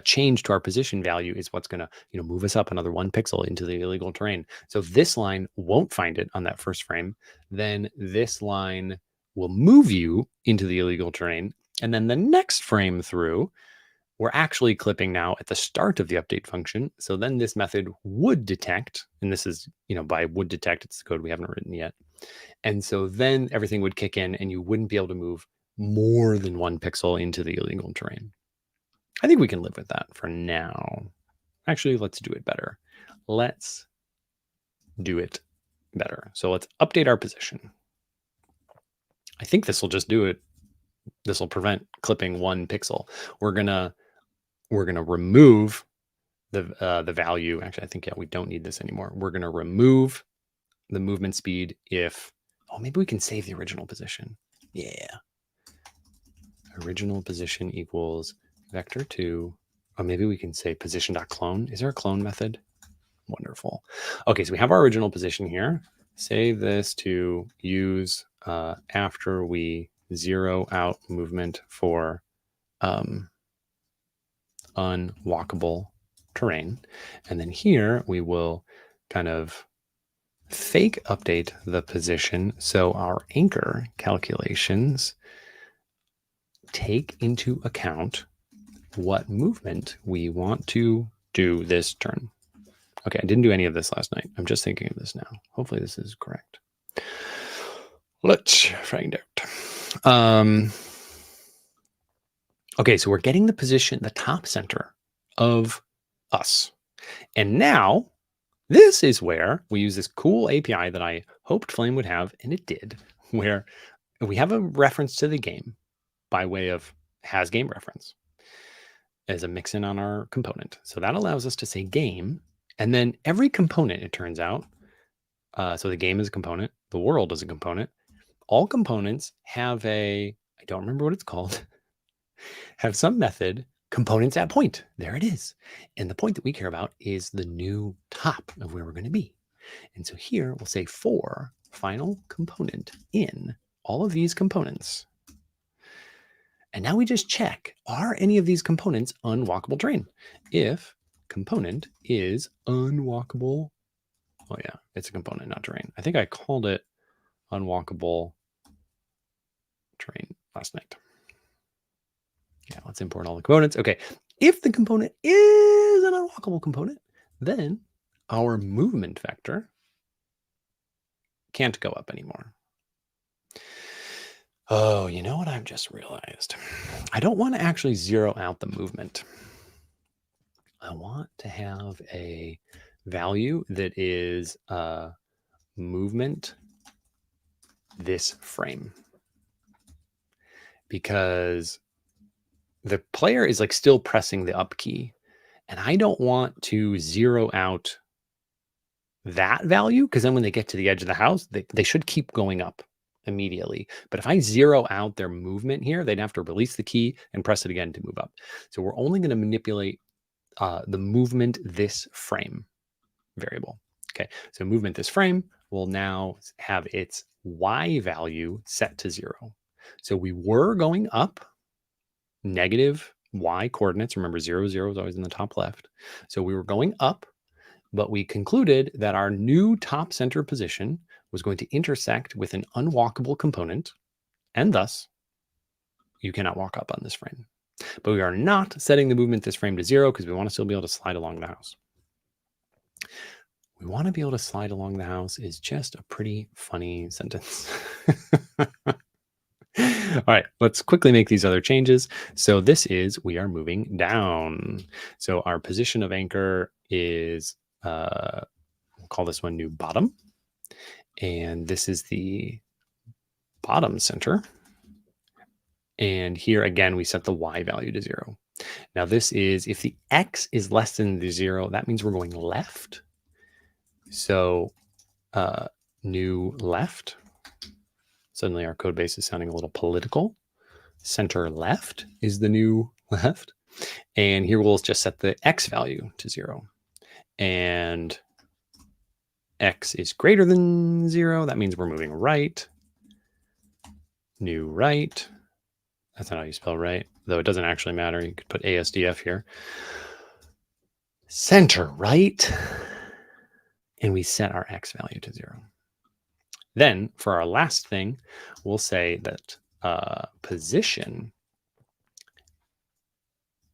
change to our position value is what's going to move us up another 1 pixel into the illegal terrain. So this line won't find it on that first frame. Then this line will move you into the illegal terrain. And then the next frame through, we're actually clipping now at the start of the update function. So then this method would detect, and this is, by would detect, it's the code we haven't written yet. And so then everything would kick in and you wouldn't be able to move more than 1 pixel into the illegal terrain. I think we can live with that for now. Actually, let's do it better. Let's do it better. So let's update our position. I think this will just do it. This will prevent clipping 1 pixel. We're gonna remove the value. Actually, I think we don't need this anymore. We're gonna remove the movement speed if. Oh, maybe we can save the original position. Yeah. Original position equals vector 2. Or maybe we can say position.clone. Is there a clone method? Wonderful. Okay, so we have our original position here. Save this to use after we zero out movement for unwalkable terrain. And then here we will kind of fake update the position so our anchor calculations take into account what movement we want to do this turn. Okay, I didn't do any of this last night. I'm just thinking of this now. Hopefully this is correct. Let's find out. Okay, so we're getting the position, the top center of us. And now this is where we use this cool API that I hoped Flame would have, and it did, where we have a reference to the game. by way of has game reference as a mix-in on our component. So that allows us to say game, and then every component, it turns out, so the game is a component, the world is a component. All components have I don't remember what it's called, have some method, components at point. There it is. And the point that we care about is the new top of where we're going to be. And so here we'll say for final component in all of these components. And now we just check, are any of these components unwalkable terrain? If component is unwalkable, oh yeah, it's a component, not terrain. I think I called it unwalkable terrain last night. Yeah, let's import all the components. Okay, if the component is an unwalkable component, then our movement vector can't go up anymore. Oh, you know what I've just realized? I don't want to actually zero out the movement. I want to have a value that is movement this frame, because the player is like still pressing the up key, and I don't want to zero out that value, because then when they get to the edge of the house, they should keep going up immediately. But if I zero out their movement here, they'd have to release the key and press it again to move up. So we're only going to manipulate the movement this frame variable. Okay, so movement this frame will now have its y value set to 0. So we were going up negative y coordinates. Remember, 0, 0 is always in the top left. So we were going up, but we concluded that our new top center position was going to intersect with an unwalkable component, and thus you cannot walk up on this frame. But we are not setting the movement this frame to 0 because we want to still be able to slide along the house. We want to be able to slide along the house is just a pretty funny sentence. All right, let's quickly make these other changes. So this is, we are moving down. So our position of anchor is, we'll call this one new bottom. And this is the bottom center. And here again, we set the y value to 0. Now this is, if the x is less than the 0, that means we're going left. So new left. Suddenly our code base is sounding a little political. Center left is the new left. And here we'll just set the x value to 0. And x is greater than 0. That means we're moving right. New right. That's not how you spell right, though it doesn't actually matter. You could put ASDF here. Center right. And we set our x value to 0. Then for our last thing, we'll say that position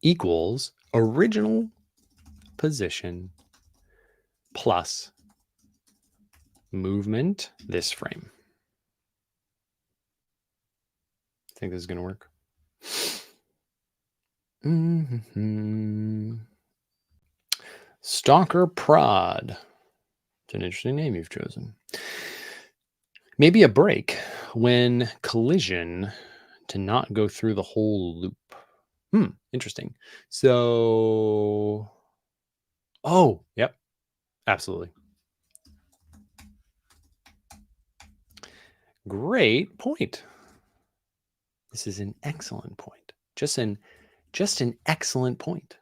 equals original position plus movement this frame. I think this is going to work. Stalker Prod. It's an interesting name you've chosen. Maybe a break when collision to not go through the whole loop. Interesting. So, oh, yep, absolutely. Great point. This is an excellent point. Just an excellent point.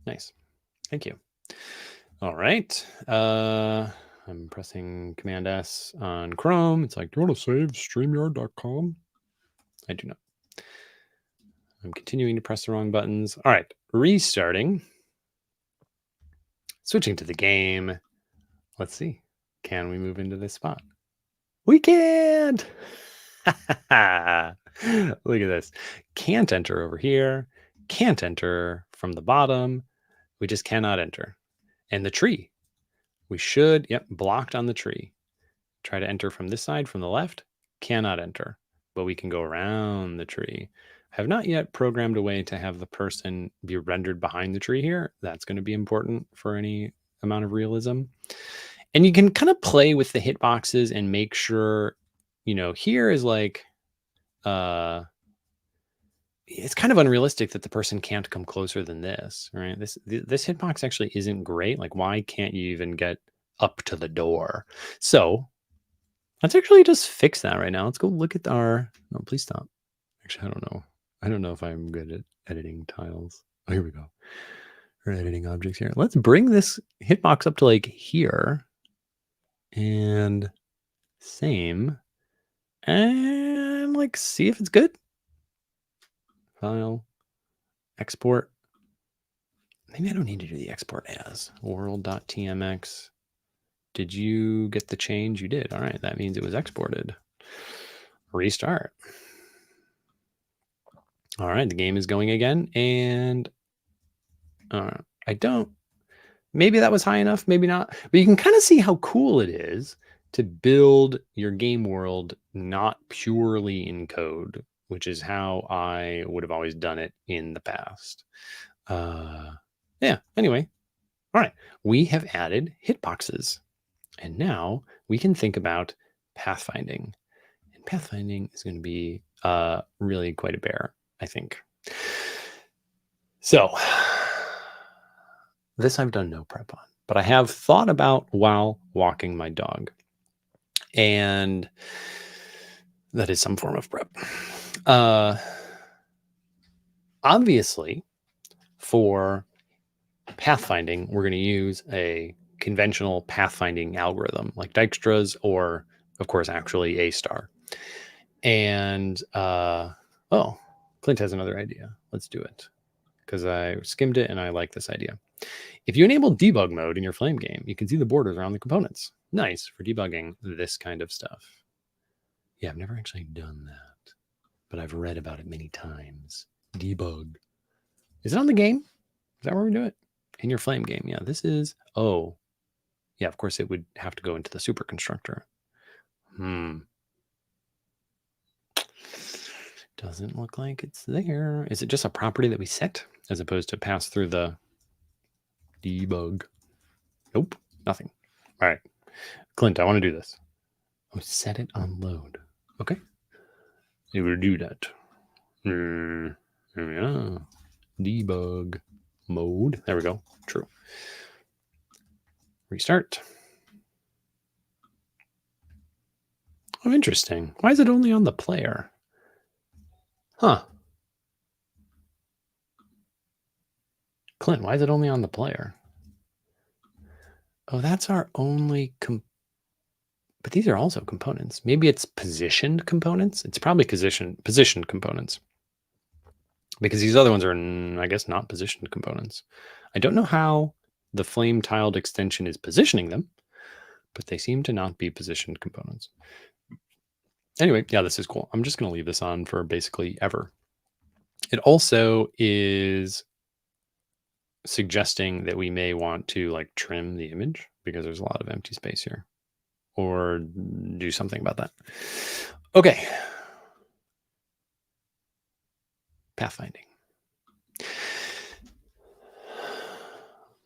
Nice. Thank you. All right. I'm pressing Command S on Chrome. It's like, do you want to save StreamYard.com? I do not. I'm continuing to press the wrong buttons. All right. Restarting. Switching to the game. Let's see. Can we move into this spot? We can't. Look at this. Can't enter over here. Can't enter from the bottom. We just cannot enter. And the tree. We should, blocked on the tree. Try to enter from this side, from the left. Cannot enter. But we can go around the tree. Have not yet programmed a way to have the person be rendered behind the tree here. That's going to be important for any amount of realism. And you can kind of play with the hitboxes and make sure, here is like it's kind of unrealistic that the person can't come closer than this, right? This hitbox actually isn't great. Like, why can't you even get up to the door? So let's actually just fix that right now. Let's go look at our, no, please stop. Actually, I don't know. I don't know if I'm good at editing tiles. Oh, here we go. We're editing objects here. Let's bring this hitbox up to like here. And same. And like, see if it's good. File, export. Maybe I don't need to do the export as world.tmx. Did you get the change? You did. All right. That means it was exported. Restart. All right. The game is going again. And I don't, maybe that was high enough, maybe not. But you can kind of see how cool it is to build your game world not purely in code, which is how I would have always done it in the past. Yeah, anyway. All right. We have added hitboxes. And now we can think about pathfinding. And pathfinding is going to be really quite a bear, I think. So this I've done no prep on, but I have thought about while walking my dog. And that is some form of prep. Obviously, for pathfinding, we're going to use a conventional pathfinding algorithm like Dijkstra's or, of course, actually A star. And, oh, Clint has another idea. Let's do it because I skimmed it and I like this idea. If you enable debug mode in your Flame game, you can see the borders around the components. Nice for debugging this kind of stuff. Yeah, I've never actually done that, but I've read about it many times. Debug. Is it on the game? Is that where we do it? In your Flame game. Yeah, this is, oh, yeah, of course it would have to go into the super constructor. Doesn't look like it's there. Is it just a property that we set as opposed to pass through the debug? Nope, nothing. All right, Clint, I want to do this. Oh, set it on load. Okay, it will do that. Yeah. Debug mode. There we go. True. Restart. Oh, interesting. Why is it only on the player? Huh. Clint, why is it only on the player? Oh, that's our only but these are also components. Maybe it's positioned components. It's probably positioned components because these other ones are, I guess, not positioned components. I don't know how the flame tiled extension is positioning them, but they seem to not be positioned components. Anyway, yeah, this is cool. I'm just going to leave this on for basically ever. It also is suggesting that we may want to like trim the image because there's a lot of empty space here, or do something about that. Okay. Pathfinding.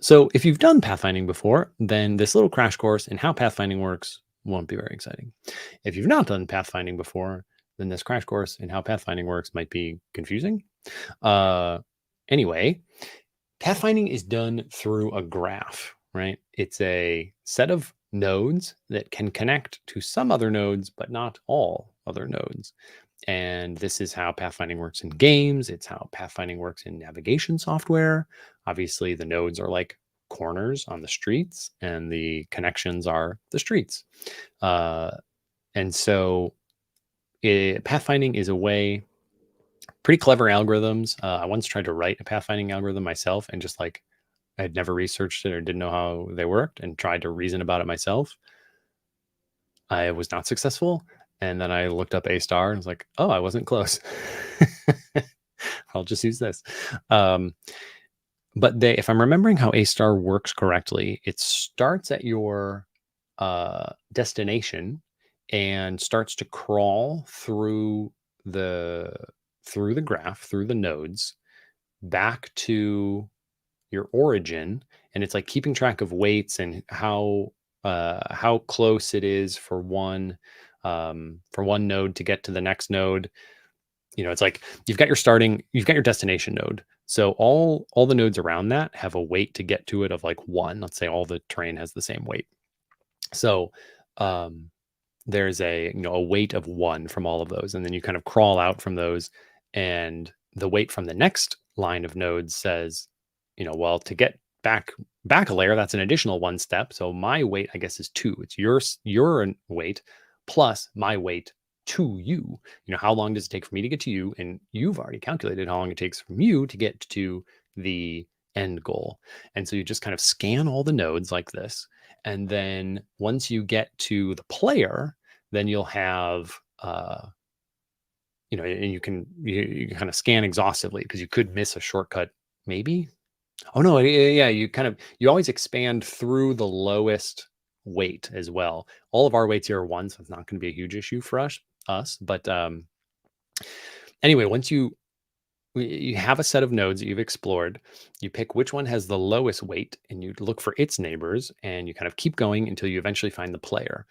So if you've done pathfinding before, then this little crash course in how pathfinding works won't be very exciting. If you've not done pathfinding before, then this crash course in how pathfinding works might be confusing. Anyway, pathfinding is done through a graph, right? It's a set of nodes that can connect to some other nodes, but not all other nodes. And this is how pathfinding works in games. It's how pathfinding works in navigation software. Obviously, the nodes are like corners on the streets, and the connections are the streets. And so pathfinding is a way, pretty clever algorithms. I once tried to write a pathfinding algorithm myself and just like, I had never researched it or didn't know how they worked and tried to reason about it myself. I was not successful. And then I looked up A star and was like, oh, I wasn't close. I'll just use this. But if I'm remembering how A star works correctly, it starts at your destination and starts to crawl through the graph, through the nodes, back to your origin, and it's like keeping track of weights and how close it is for one node to get to the next node. it's like you've got your destination node. So all the nodes around that have a weight to get to it of like 1. Let's say all the terrain has the same weight. So there's a weight of 1 from all of those, and then you kind of crawl out from those, and the weight from the next line of nodes says, well, to get back a layer, that's an additional 1 step. So my weight, I guess, is 2. It's your weight plus my weight to you. How long does it take for me to get to you? And you've already calculated how long it takes from you to get to the end goal. And so you just kind of scan all the nodes like this. And then once you get to the player, then you'll have, and you can kind of scan exhaustively, because you could miss a shortcut, maybe. Oh no, yeah, you always expand through the lowest weight as well. All of our weights here are 1, so it's not going to be a huge issue for us. But anyway, once you have a set of nodes that you've explored, you pick which one has the lowest weight, and you look for its neighbors, and you kind of keep going until you eventually find the player.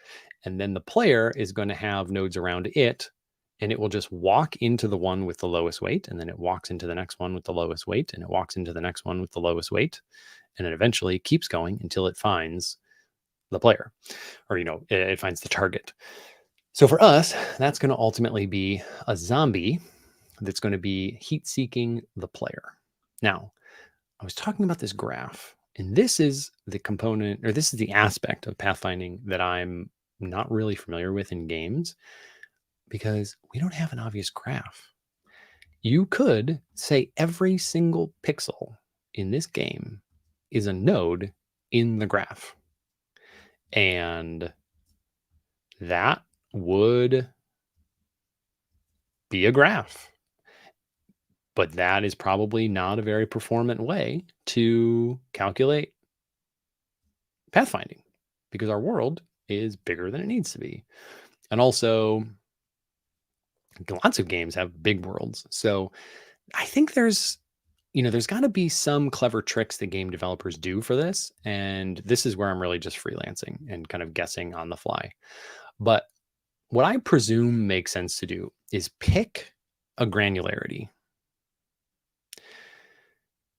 And then the player is going to have nodes around it, and it will just walk into the one with the lowest weight, and then it walks into the next one with the lowest weight, and it walks into the next one with the lowest weight, and it eventually keeps going until it finds the player, or it finds the target. So for us, that's going to ultimately be a zombie that's going to be heat seeking the player. Now, I was talking about this graph, and this is the component, or this is the aspect of pathfinding that I'm not really familiar with in games, because we don't have an obvious graph. You could say every single pixel in this game is a node in the graph, and that would be a graph. But that is probably not a very performant way to calculate pathfinding, because our world is bigger than it needs to be. And also, lots of games have big worlds. So I think there's got to be some clever tricks that game developers do for this. And this is where I'm really just freelancing and kind of guessing on the fly. But what I presume makes sense to do is pick a granularity,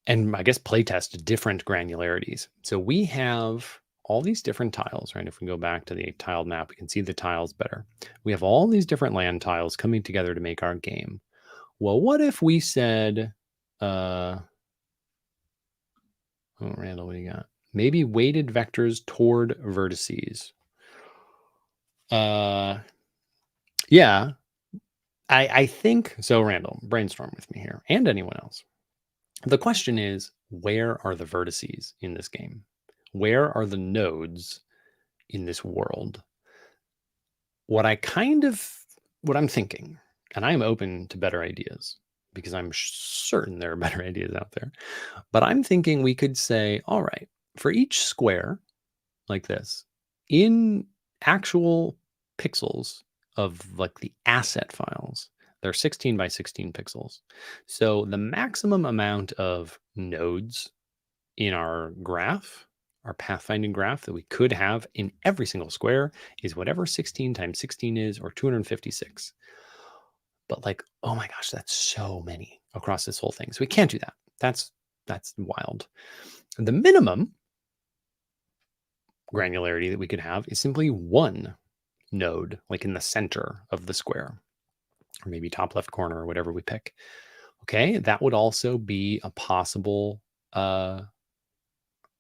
and I guess playtest different granularities. So we have all these different tiles, right? If we go back to the tiled map, we can see the tiles better. We have all these different land tiles coming together to make our game. Well, what if we said, oh, Randall, what do you got? Maybe weighted vectors toward vertices. Yeah, I think so. Randall, brainstorm with me here, and anyone else. The question is, where are the vertices in this game? Where are the nodes in this world? What I'm thinking, and I'm open to better ideas, because I'm certain there are better ideas out there, but I'm thinking we could say, all right, for each square like this, in actual pixels of like the asset files, they're 16 by 16 pixels. So the maximum amount of nodes in our graph, our pathfinding graph, that we could have in every single square is whatever 16 times 16 is, or 256. But like, oh my gosh, that's so many across this whole thing. So we can't do that. That's wild. The minimum granularity that we could have is simply 1 node, like in the center of the square, or maybe top left corner, or whatever we pick. Okay, that would also be a possible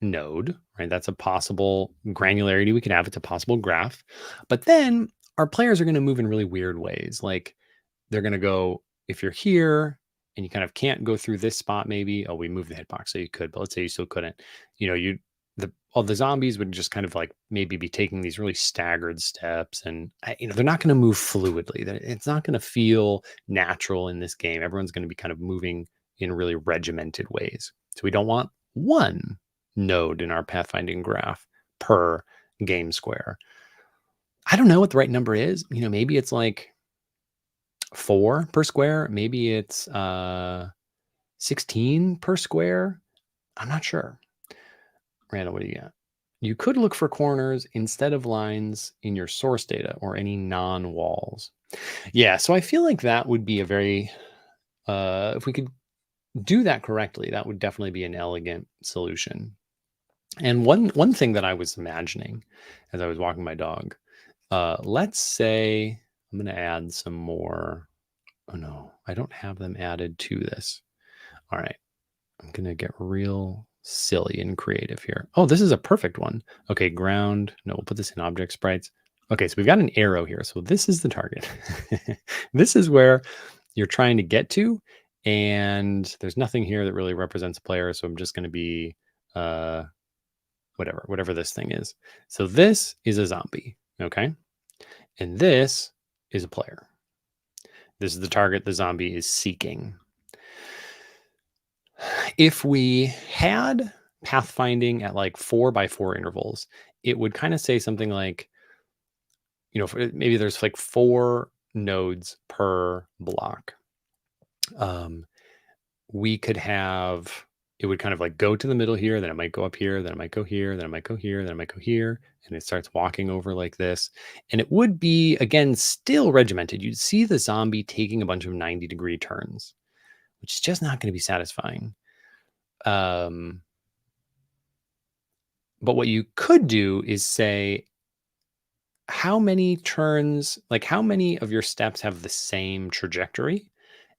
node, right? That's a possible granularity we could have. It's a possible graph. But then our players are going to move in really weird ways. Like, they're going to go, if you're here and you kind of can't go through this spot, maybe, we moved the hitbox so you could, but let's say you still couldn't, all the zombies would just kind of like maybe be taking these really staggered steps, and they're not going to move fluidly. It's not going to feel natural in this game. Everyone's going to be kind of moving in really regimented ways. So we don't want 1 node in our pathfinding graph per game square. I don't know what the right number is. Maybe it's like 4 per square. Maybe it's 16 per square. I'm not sure. Randall, what do you got? you could look for corners instead of lines in your source data or any non-walls. Yeah, so I feel like that would be a very, if we could do that correctly, that would definitely be an elegant solution. And one thing that I was imagining as I was walking my dog, let's say I'm going to add some more. Oh no, I don't have them added to this. All right, I'm going to get real silly and creative here. Oh, this is a perfect one. Okay, ground. No, we'll put this in object sprites. Okay, so we've got an arrow here. So this is the target. This is where you're trying to get to. And there's nothing here that really represents a player. So I'm just going to be whatever this thing is. So this is a zombie. Okay. And this is a player. This is the target the zombie is seeking. If we had pathfinding at like 4x4 intervals, it would kind of say something like, maybe there's like 4 nodes per block. We could have, it would kind of like go to the middle here, then it might go up here, then it might go here, then it might go here, then it might go here, and it starts walking over like this. And it would be, again, still regimented. You'd see the zombie taking a bunch of 90-degree turns, which is just not going to be satisfying. But what you could do is say, how many turns, like how many of your steps have the same trajectory,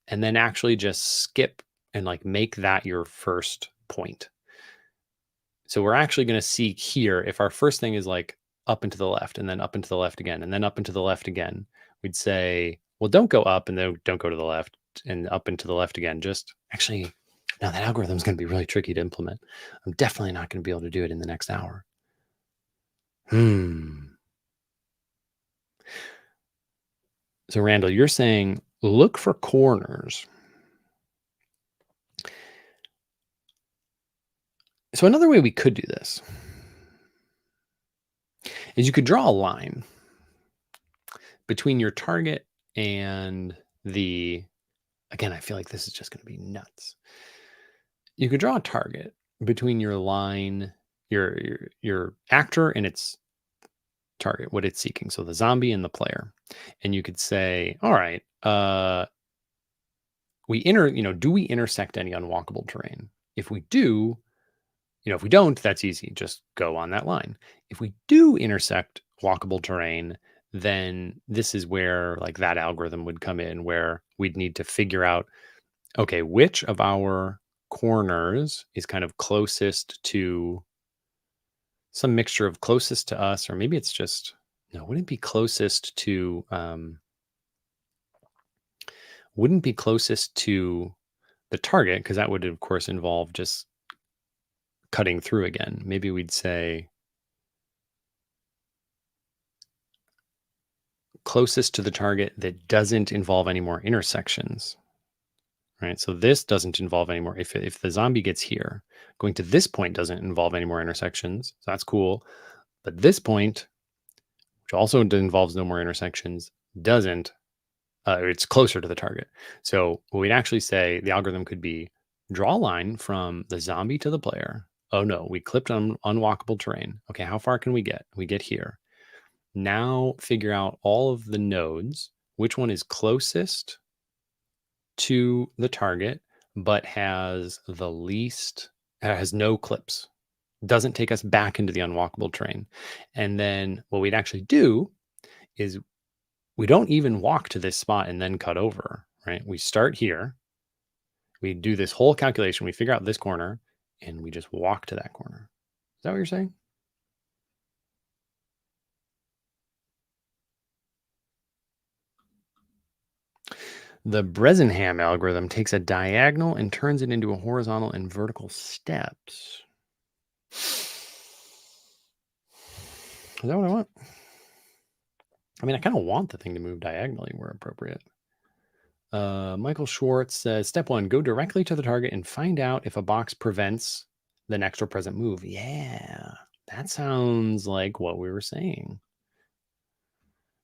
and then actually just skip and like make that your first point. So we're actually going to see here, if our first thing is like up and to the left and then up and to the left again, and then up and to the left again, we'd say, well, don't go up and then don't go to the left and up and to the left again. Just actually, now that algorithm is going to be really tricky to implement. I'm definitely not going to be able to do it in the next hour. So Randall, you're saying look for corners. So another way we could do this is you could draw a line between your target and the, again, I feel like this is just going to be nuts. You could draw a target between your line, your actor and its target, what it's seeking. So the zombie and the player. And you could say, all right, do we intersect any unwalkable terrain? If we do, if we don't, that's easy. Just go on that line. If we do intersect walkable terrain, then this is where like that algorithm would come in, where we'd need to figure out, okay, which of our corners is kind of closest to some mixture of closest to us, or maybe it's just, no, wouldn't be closest to, the target, because that would of course involve just cutting through again. Maybe we'd say closest to the target that doesn't involve any more intersections, right? So this doesn't involve any more. If the zombie gets here, going to this point doesn't involve any more intersections. So that's cool. But this point, which also involves no more intersections, doesn't, it's closer to the target. So we'd actually say the algorithm could be draw a line from the zombie to the player. Oh no, we clipped on unwalkable terrain. Okay, how far can we get? We get here. Now figure out all of the nodes, which one is closest to the target, but has the least, has no clips, doesn't take us back into the unwalkable terrain. And then what we'd actually do is we don't even walk to this spot and then cut over, right? We start here, we do this whole calculation, we figure out this corner, and we just walk to that corner. Is that what you're saying? The Bresenham algorithm takes a diagonal and turns it into a horizontal and vertical steps. Is that what I want? I mean, I kind of want the thing to move diagonally where appropriate. Michael Schwartz says, step 1, go directly to the target and find out if a box prevents the next or present move. Yeah, that sounds like what we were saying.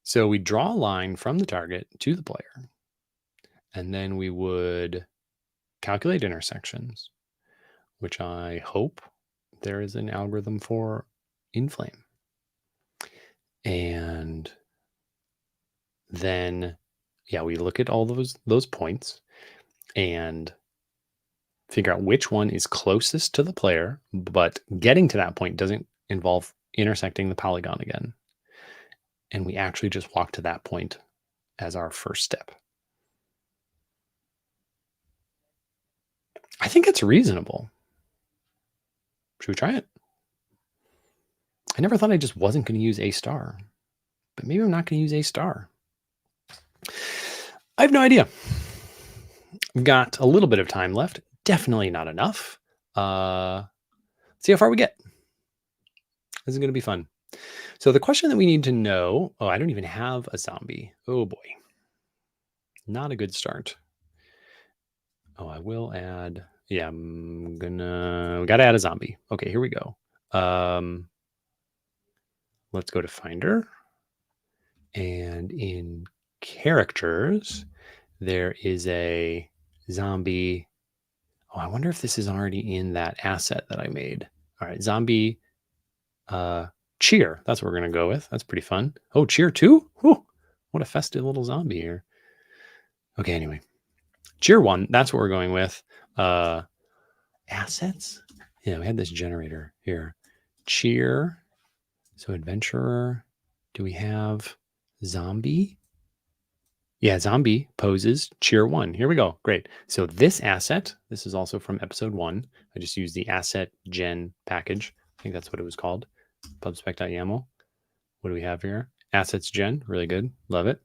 So we draw a line from the target to the player, and then we would calculate intersections, which I hope there is an algorithm for in flame. And then, yeah, we look at all those points and figure out which one is closest to the player, but getting to that point doesn't involve intersecting the polygon again. And we actually just walk to that point as our first step. I think it's reasonable. Should we try it? I never thought I just wasn't going to use A star, but maybe I'm not going to use A star. I have no idea. I've got a little bit of time left. Definitely not enough. See how far we get. This is going to be fun. So the question that we need to know, I don't even have a zombie. Oh boy. Not a good start. I will add, we got to add a zombie. Okay, here we go. Let's go to Finder. And in characters, there is a zombie. I wonder if this is already in that asset that I made. All right, zombie cheer. That's what we're going to go with. That's pretty fun. Oh, cheer 2? Whew, what a festive little zombie here. Okay, anyway. Cheer 1, that's what we're going with. Assets? Yeah, we had this generator here. Cheer. So adventurer. Do we have zombie? Yeah, zombie poses cheer 1. Here we go. Great. So this asset, this is also from episode 1. I just used the asset gen package. I think that's what it was called. Pubspec.yaml. What do we have here? Assets gen. Really good. Love it.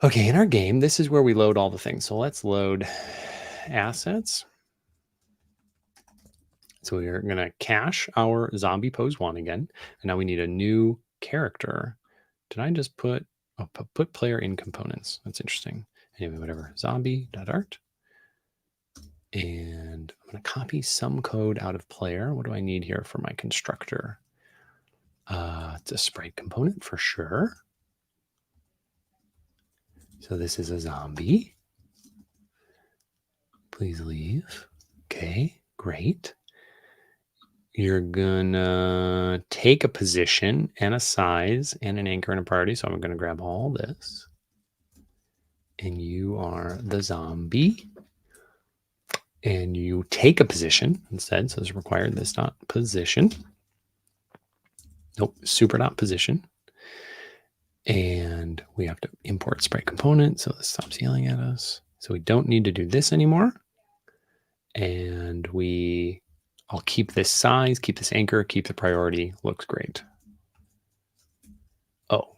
Okay, in our game, this is where we load all the things. So let's load assets. So we're going to cache our zombie pose 1 again. And now we need a new character. Did I just put player in components? That's interesting. Anyway, whatever. Zombie.art. And I'm going to copy some code out of player. What do I need here for my constructor? It's a sprite component for sure. So this is a zombie. Please leave. Okay, great. You're gonna take a position and a size and an anchor and a priority. So I'm gonna grab all this. And you are the zombie. And you take a position instead. So it's required this dot position. Nope, super dot position. And we have to import sprite component. So this stops yelling at us. So we don't need to do this anymore. And I'll keep this size, keep this anchor, keep the priority. Looks great. Oh,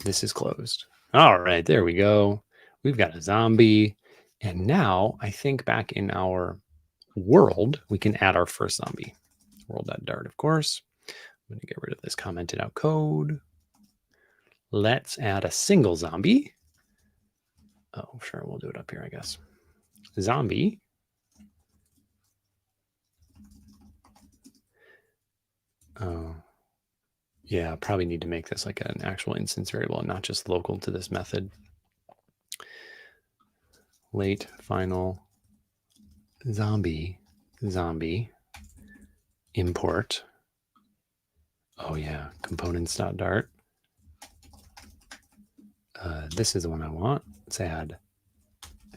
this is closed. All right, there we go. We've got a zombie. And now I think back in our world, we can add our first zombie. World.dart, of course. I'm going to get rid of this commented out code. Let's add a single zombie. Oh, sure, we'll do it up here, I guess. Zombie. Oh, yeah, probably need to make this like an actual instance variable and not just local to this method. Late final zombie import. Oh yeah, components.dart. This is the one I want. Let's add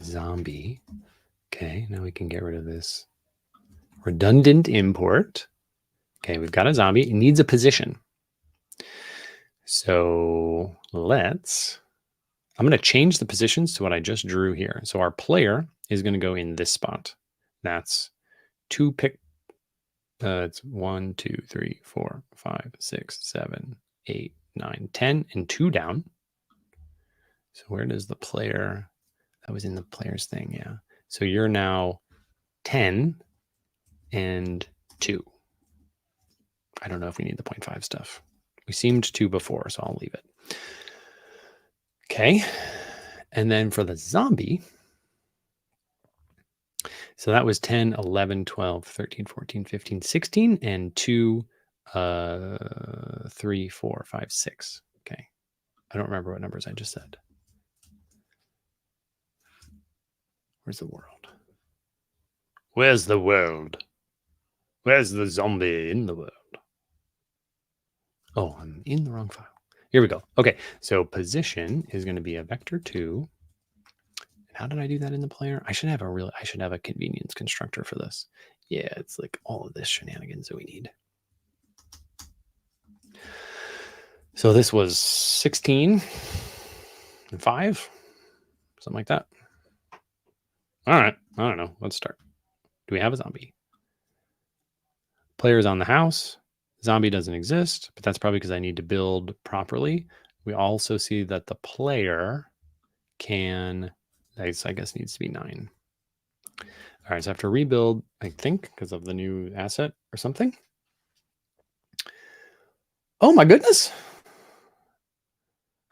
zombie. Okay, now we can get rid of this redundant import. Okay, we've got a zombie. It needs a position. So I'm going to change the positions to what I just drew here. So our player is going to go in this spot. That's it's 1, 2, 3, 4, 5, 6, 7, 8, 9, 10, and 2 down. So where does the player, that was in the player's thing, yeah. So you're now 10 and 2. I don't know if we need the 0.5 stuff. We seemed to before, so I'll leave it. Okay. And then for the zombie, so that was 10, 11, 12, 13, 14, 15, 16, and 2, 3, 4, 5, 6. Okay. I don't remember what numbers I just said. Where's the world? Where's the world? Where's the zombie in the world? Oh, I'm in the wrong file. Here we go. Okay, so position is going to be a vector 2. And how did I do that in the player? I should have a convenience constructor for this. Yeah, it's like all of this shenanigans that we need. So this was 16 and 5, something like that. All right, I don't know. Let's start. Do we have a zombie? Player's on the house. Zombie doesn't exist, but that's probably because I need to build properly. We also see that the player can, I guess needs to be 9. All right, so I have to rebuild, I think, because of the new asset or something. Oh my goodness.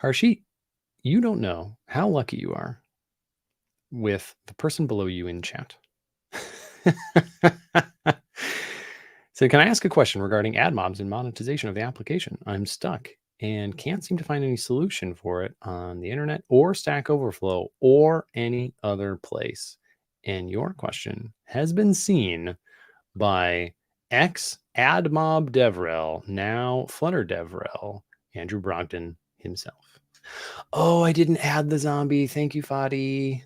Harshit, you don't know how lucky you are with the person below you in chat. So can I ask a question regarding ad mobs and monetization of the application? I'm stuck and can't seem to find any solution for it on the internet or Stack Overflow or any other place. And your question has been seen by ex AdMob DevRel, now Flutter DevRel, Andrew Brogdon himself. Oh, I didn't add the zombie. Thank you, Fadi.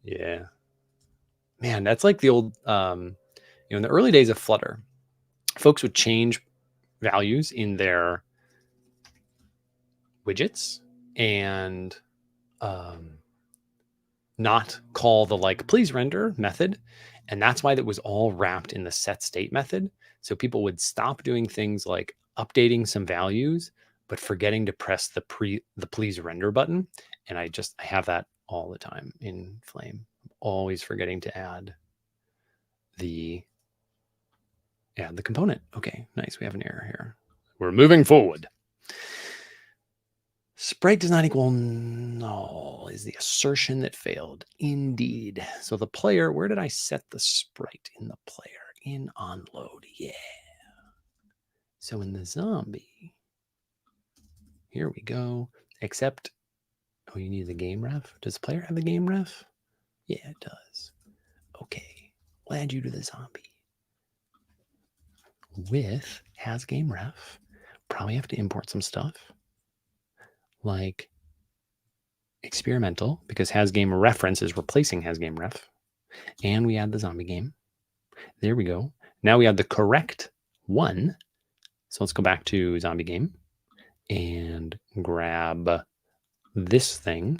Yeah. Man, that's like the old, in the early days of Flutter, folks would change values in their widgets and not call the please render method. And that's why that was all wrapped in the set state method. So people would stop doing things like updating some values, but forgetting to press the please render button. And I have that all the time in Flame. I'm always forgetting to add the component. Okay, nice. We have an error here. We're moving forward. Sprite does not equal null is the assertion that failed. Indeed. So the player, where did I set the sprite in the player? In onload. Yeah. So in the zombie, here we go. Except, oh, you need the game ref? Does the player have the game ref? Yeah, it does. Okay. We'll add you to the zombie. With has game ref. Probably have to import some stuff. Like experimental, because has game reference is replacing has game ref. And we add the zombie game. There we go. Now we have the correct one. So let's go back to zombie game and grab this thing.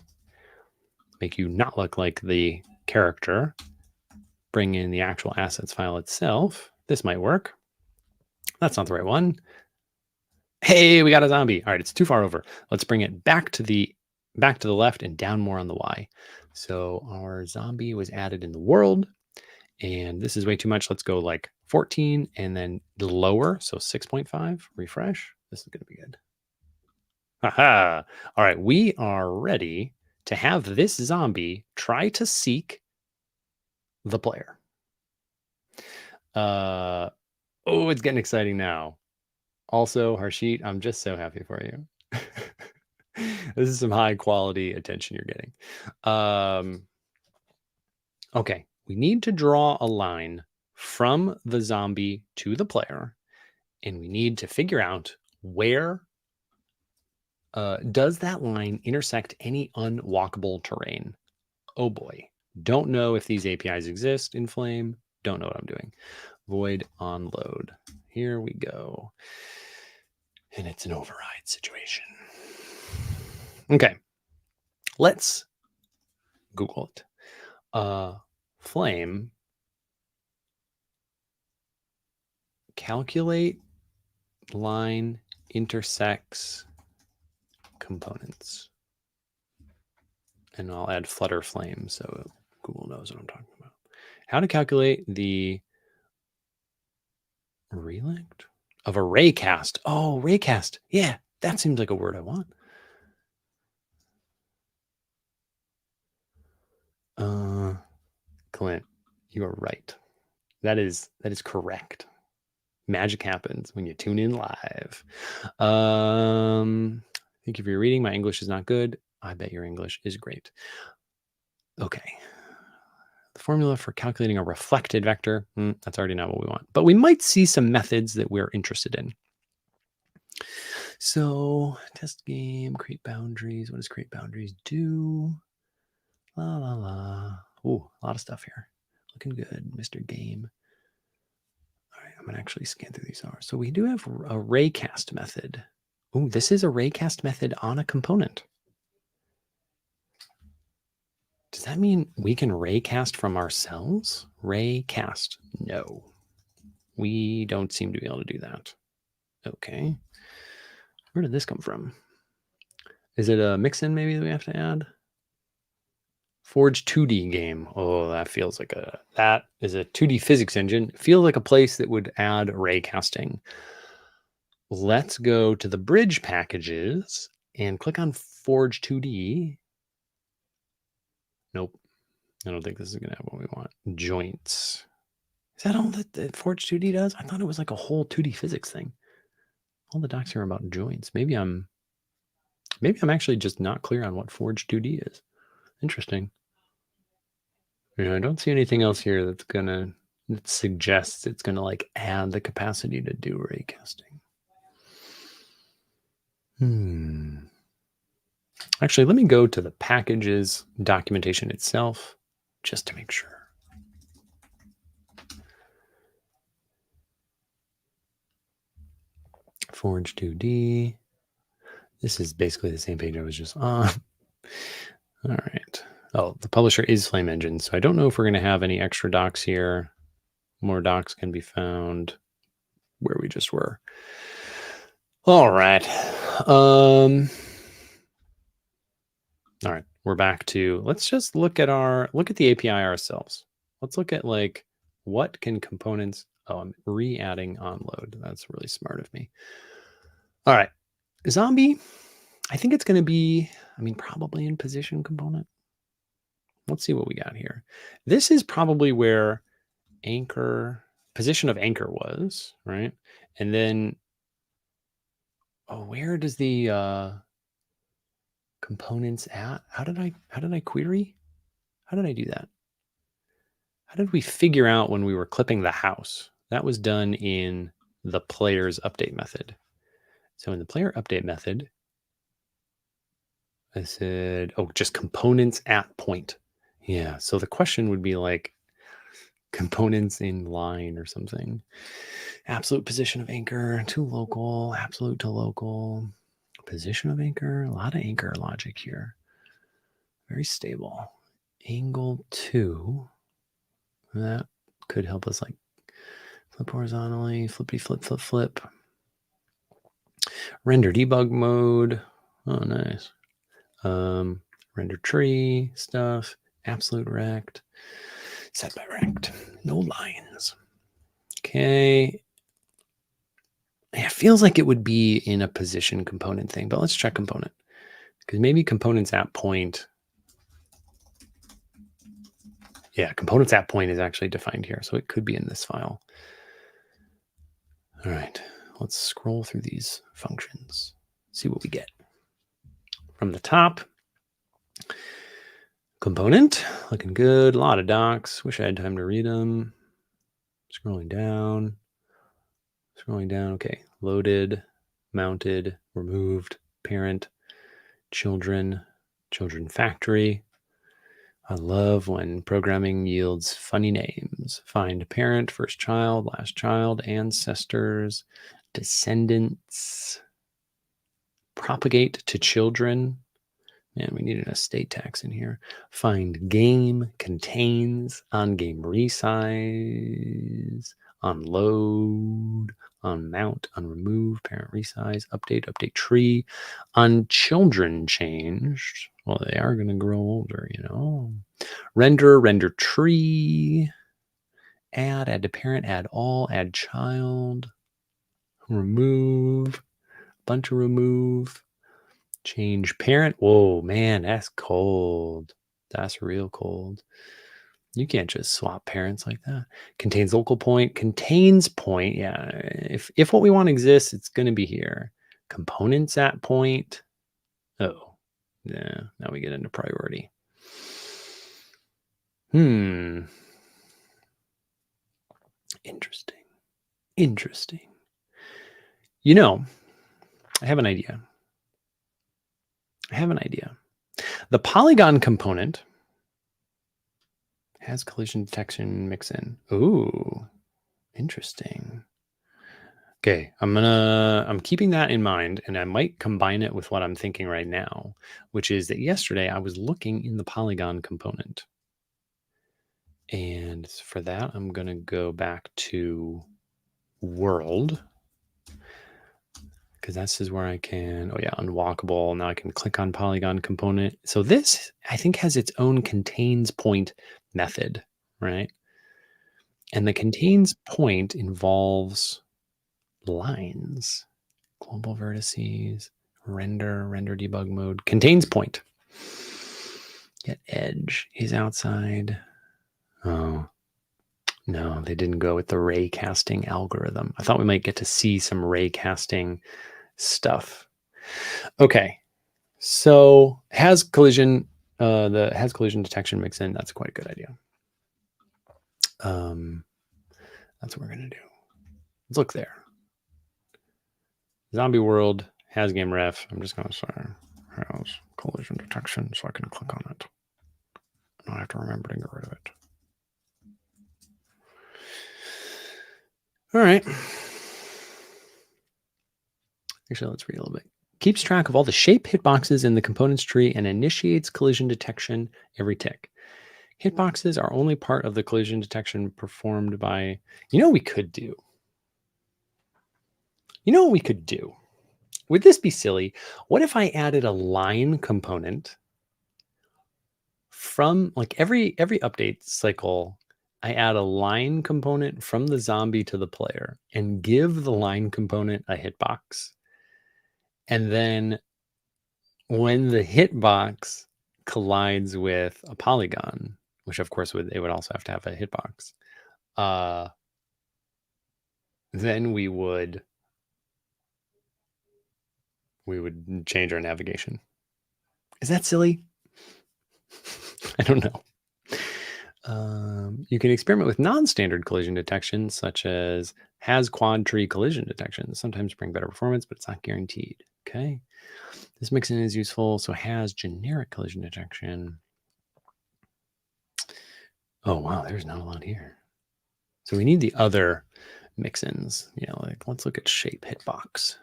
Make you not look like the character. Bring in the actual assets file itself. This might work. That's not the right one. Hey, we got a zombie. All right, it's too far over. Let's bring it back to the left and down more on the Y. So our zombie was added in the world. And this is way too much. Let's go 14 and then lower. So 6.5, refresh. This is going to be good. Haha. All right. We are ready to have this zombie try to seek the player. Oh, it's getting exciting now. Also, Harshit, I'm just so happy for you. This is some high quality attention you're getting. Okay. We need to draw a line from the zombie to the player, and we need to figure out where does that line intersect any unwalkable terrain. Oh boy, don't know if these APIs exist in Flame. Don't know what I'm doing. Void onload. Here we go. And it's an override situation. Okay, let's Google it. Flame calculate line intersects components. And I'll add Flutter Flame so Google knows what I'm talking about. How to calculate the relect of a raycast. Oh, raycast. Yeah, that seems like a word I want. Clint, you are right. That is correct. Magic happens when you tune in live. Thank you for your reading. My English is not good. I bet your English is great. Okay. The formula for calculating a reflected vector, that's already not what we want. But we might see some methods that we're interested in. So test game, create boundaries. What does create boundaries do? La, la, la. Ooh, a lot of stuff here. Looking good, Mr. Game. All right, I'm going to actually scan through these hours. So we do have a raycast method. Ooh, this is a raycast method on a component. Does that mean we can raycast from ourselves? Raycast. No. We don't seem to be able to do that. Okay. Where did this come from? Is it a mix-in maybe that we have to add? Forge 2D game. Oh, that feels like that is a 2D physics engine. Feels like a place that would add raycasting. Let's go to the bridge packages and click on Forge 2D. Nope. I don't think this is going to have what we want. Joints. Is that all that Forge 2D does? I thought it was like a whole 2D physics thing. All the docs here are about joints. Maybe I'm actually just not clear on what Forge 2D is. Interesting. I don't see anything else here that suggests it's gonna like add the capacity to do raycasting. Actually, let me go to the packages documentation itself just to make sure. Forge 2D. This is basically the same page I was just on. All right. Oh, the publisher is Flame Engine, so I don't know if we're going to have any extra docs here. More docs can be found where we just were. All right. All right. We're back to, let's just look at the API ourselves. Let's look at like, what can components, I'm re-adding onload. That's really smart of me. All right. Zombie, I think it's going to be, probably in position component. Let's see what we got here. This is probably where position of anchor was, right? And then, where does the components at? How did I query? How did I do that? How did we figure out when we were clipping the house? That was done in the player's update method. So in the player update method, I said, just components at point. Yeah. So the question would be like components in line or something. Absolute position of anchor to local, absolute to local, position of anchor, a lot of anchor logic here. Very stable. Angle 2. That could help us like flip horizontally, flippity flip, flip, flip. Render debug mode. Oh, nice. Render tree stuff. Absolute rect. Set by rect. No lines. Okay. It feels like it would be in a position component thing, but let's check component. Because maybe components at point. Yeah, components at point is actually defined here. So it could be in this file. All right, let's scroll through these functions, see what we get. From the top, component, looking good. A lot of docs. Wish I had time to read them. Scrolling down. Okay, loaded, mounted, removed, parent, children factory. I love when programming yields funny names. Find parent, first child, last child, ancestors, descendants, propagate to children. Man, we needed a state tax in here. Find game, contains, on game resize, unload, on mount, on remove, parent resize, update to on children changed. Well, they are going to grow older, Render tree, add to parent, add all, add child, remove, bunch of remove, change parent. Whoa, man, that's cold. That's real cold. You can't just swap parents like that. Contains local point, contains point. Yeah, if what we want exists, it's going to be here. Components at point. Oh, yeah, now we get into priority. Interesting. Interesting. You know, I have an idea. The polygon component has collision detection mix in. Ooh, interesting. Okay, I'm keeping that in mind, and I might combine it with what I'm thinking right now, which is that yesterday I was looking in the polygon component. And for that, I'm going to go back to world, because this is where I can, unwalkable. Now I can click on polygon component. So this, I think, has its own contains point method, right? And the contains point involves lines, global vertices, render debug mode, contains point. Get edge is outside. Oh, no, they didn't go with the Raycasting algorithm. I thought we might get to see some Raycasting stuff. Okay, so has collision detection mix in. That's quite a good idea. That's what we're gonna do. Let's look there. Zombie world has game ref. I'm just gonna say has collision detection, so I can click on it. I don't have to remember to get rid of it. All right. Actually, let's read a little bit. Keeps track of all the shape hitboxes in the components tree and initiates collision detection every tick. Hitboxes are only part of the collision detection performed by, what we could do? What we could do? Would this be silly? What if I added a line component from every update cycle? I add a line component from the zombie to the player and give the line component a hitbox. And then when the hitbox collides with a polygon, which of course it would also have to have a hitbox, then we would change our navigation. Is that silly? I don't know. You can experiment with non-standard collision detection, such as has quad tree collision detection. Sometimes bring better performance, but it's not guaranteed. Okay. This mixin is useful. So has generic collision detection. Oh, wow. There's not a lot here. So we need the other mixins. Let's look at shape hitbox.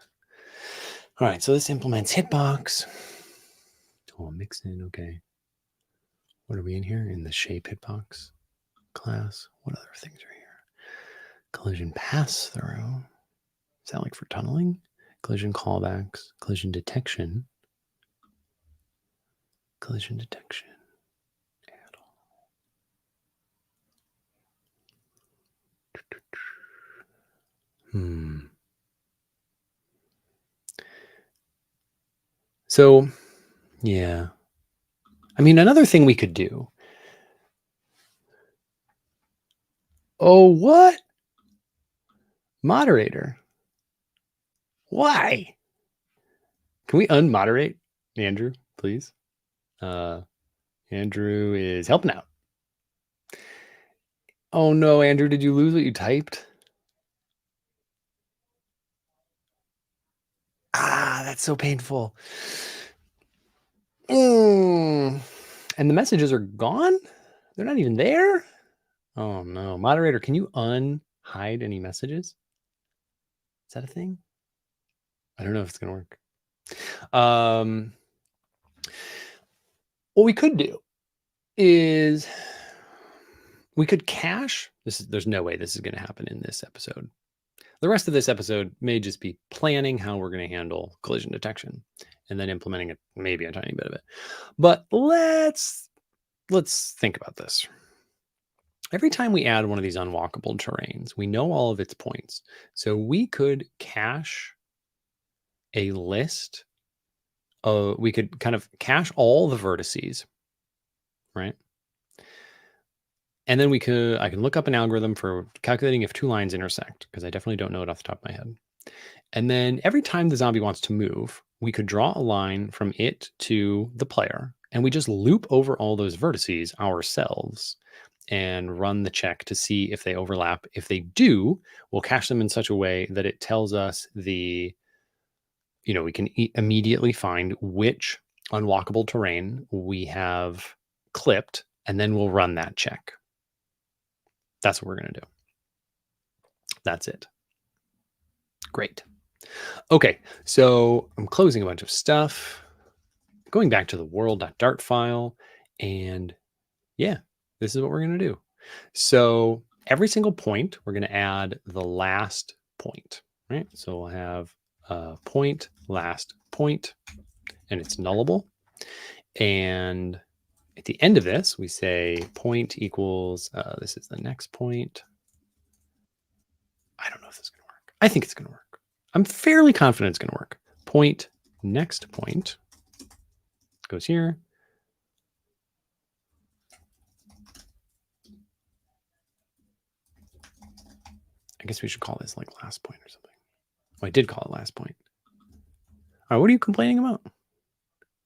All right. So this implements hitbox. Oh, mixin. Okay. What are we in here? In the shape hitbox class. What other things are here? Collision pass through. Is that like for tunneling? Collision callbacks, collision detection. Collision detection. Add all. So, yeah. I mean, another thing we could do. Oh, what? Moderator. Why? Can we unmoderate Andrew, please? Andrew is helping out. Oh no, Andrew, did you lose what you typed? Ah, that's so painful. And the messages are gone? They're not even there? Oh no. Moderator, can you unhide any messages? Is that a thing? I don't know if it's gonna work. What we could do is we could cache. There's no way this is going to happen in this episode. The rest of this episode may just be planning how we're going to handle collision detection and then implementing it, maybe a tiny bit of it. But let's think about this. Every time we add one of these unwalkable terrains, we know all of its points. So we could cache a list. We could kind of cache all the vertices, right? And then I can look up an algorithm for calculating if two lines intersect, because I definitely don't know it off the top of my head. And then every time the zombie wants to move, we could draw a line from it to the player And we just loop over all those vertices ourselves and run the check to see if they overlap. If they do, we'll cache them in such a way that it tells us we can immediately find which unwalkable terrain we have clipped, and then we'll run that check. That's what we're going to do. That's it. Great. Okay, so I'm closing a bunch of stuff, going back to the world.dart file, and yeah, this is what we're going to do. So every single point, we're going to add the last point, right? So we'll have point, last point, and it's nullable. And at the end of this, we say point equals, this is the next point. I don't know if this is going to work. I think it's going to work. I'm fairly confident it's going to work. Point, next point goes here. I guess we should call this like last point or something. Oh, I did call it last point. All right, what are you complaining about?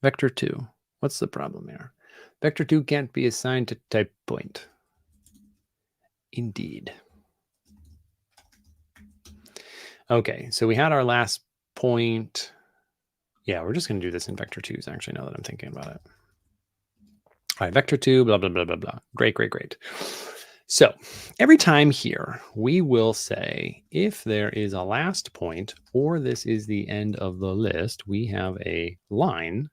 Vector 2. What's the problem there? Vector 2 can't be assigned to type point. Indeed. Okay, so we had our last point. Yeah, we're just going to do this in vector 2s, actually, now that I'm thinking about it. All right, vector 2, blah, blah, blah, blah, blah. Great, great, great. So every time here, we will say if there is a last point or this is the end of the list, we have a line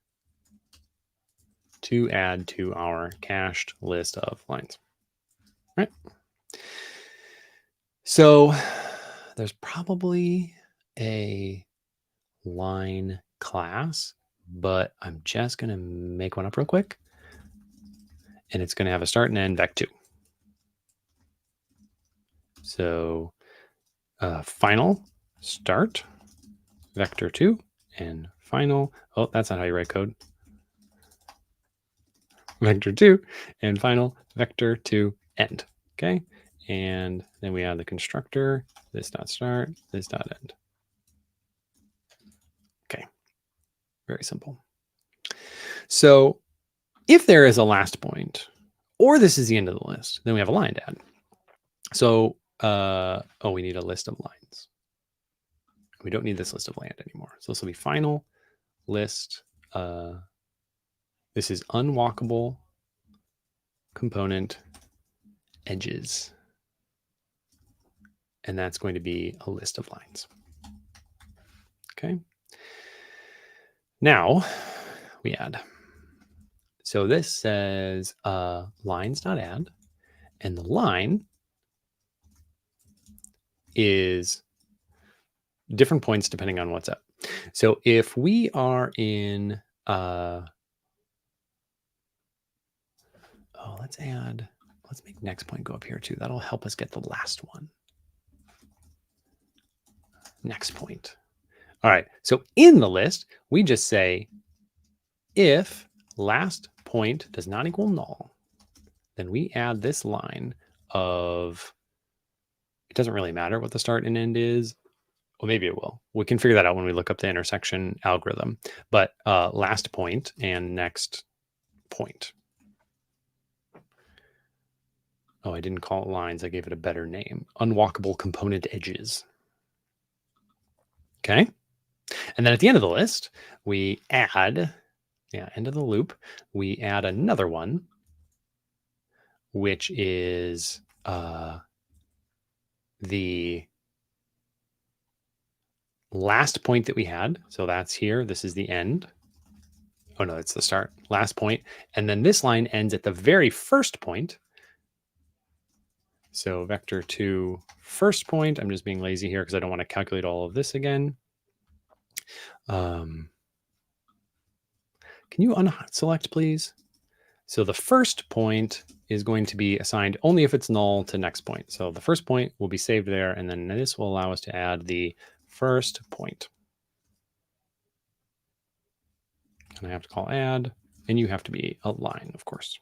to add to our cached list of lines, right? So there's probably a line class, but I'm just going to make one up real quick. And it's going to have a start and end vec2. So final start vector 2 and final. Oh, that's not how you write code. Vector 2 and final vector 2 end. Okay. And then we add the constructor, this dot start, this dot end. Okay. Very simple. So if there is a last point or this is the end of the list, then we have a line to add. So, we need a list of lines. We don't need this list of land anymore. So this will be final list. This is unwalkable component edges. And that's going to be a list of lines. Okay. Now we add. So this says lines.add, and the line is different points depending on what's up. So if we are in, let's make next point go up here too. That'll help us get the last one. Next point. All right, so in the list, we just say if last point does not equal null, then we add this line of, it doesn't really matter what the start and end is. Well, maybe it will. We can figure that out when we look up the intersection algorithm. But last point and next point. Oh, I didn't call it lines. I gave it a better name. Unwalkable component edges. Okay. And then at the end of the list, we add, end of the loop, we add another one, which is the last point that we had. So that's here. This is the end. Oh, no, it's the start. Last point. And then this line ends at the very first point. So vector 2 first point. I'm just being lazy here because I don't want to calculate all of this again. Can you unselect, please? So the first point is going to be assigned only if it's null to next point. So the first point will be saved there, and then this will allow us to add the first point. And I have to call add, and you have to be a line, of course.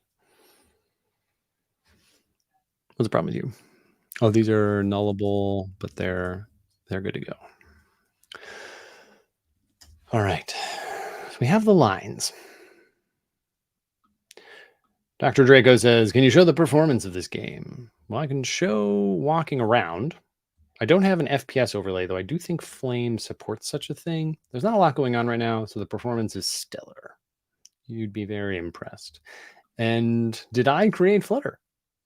What's the problem with you? Oh, these are nullable, but they're good to go. All right, so we have the lines. Dr. Draco says, can you show the performance of this game? Well, I can show walking around. I don't have an FPS overlay, though I do think Flame supports such a thing. There's not a lot going on right now, so the performance is stellar. You'd be very impressed. And did I create Flutter?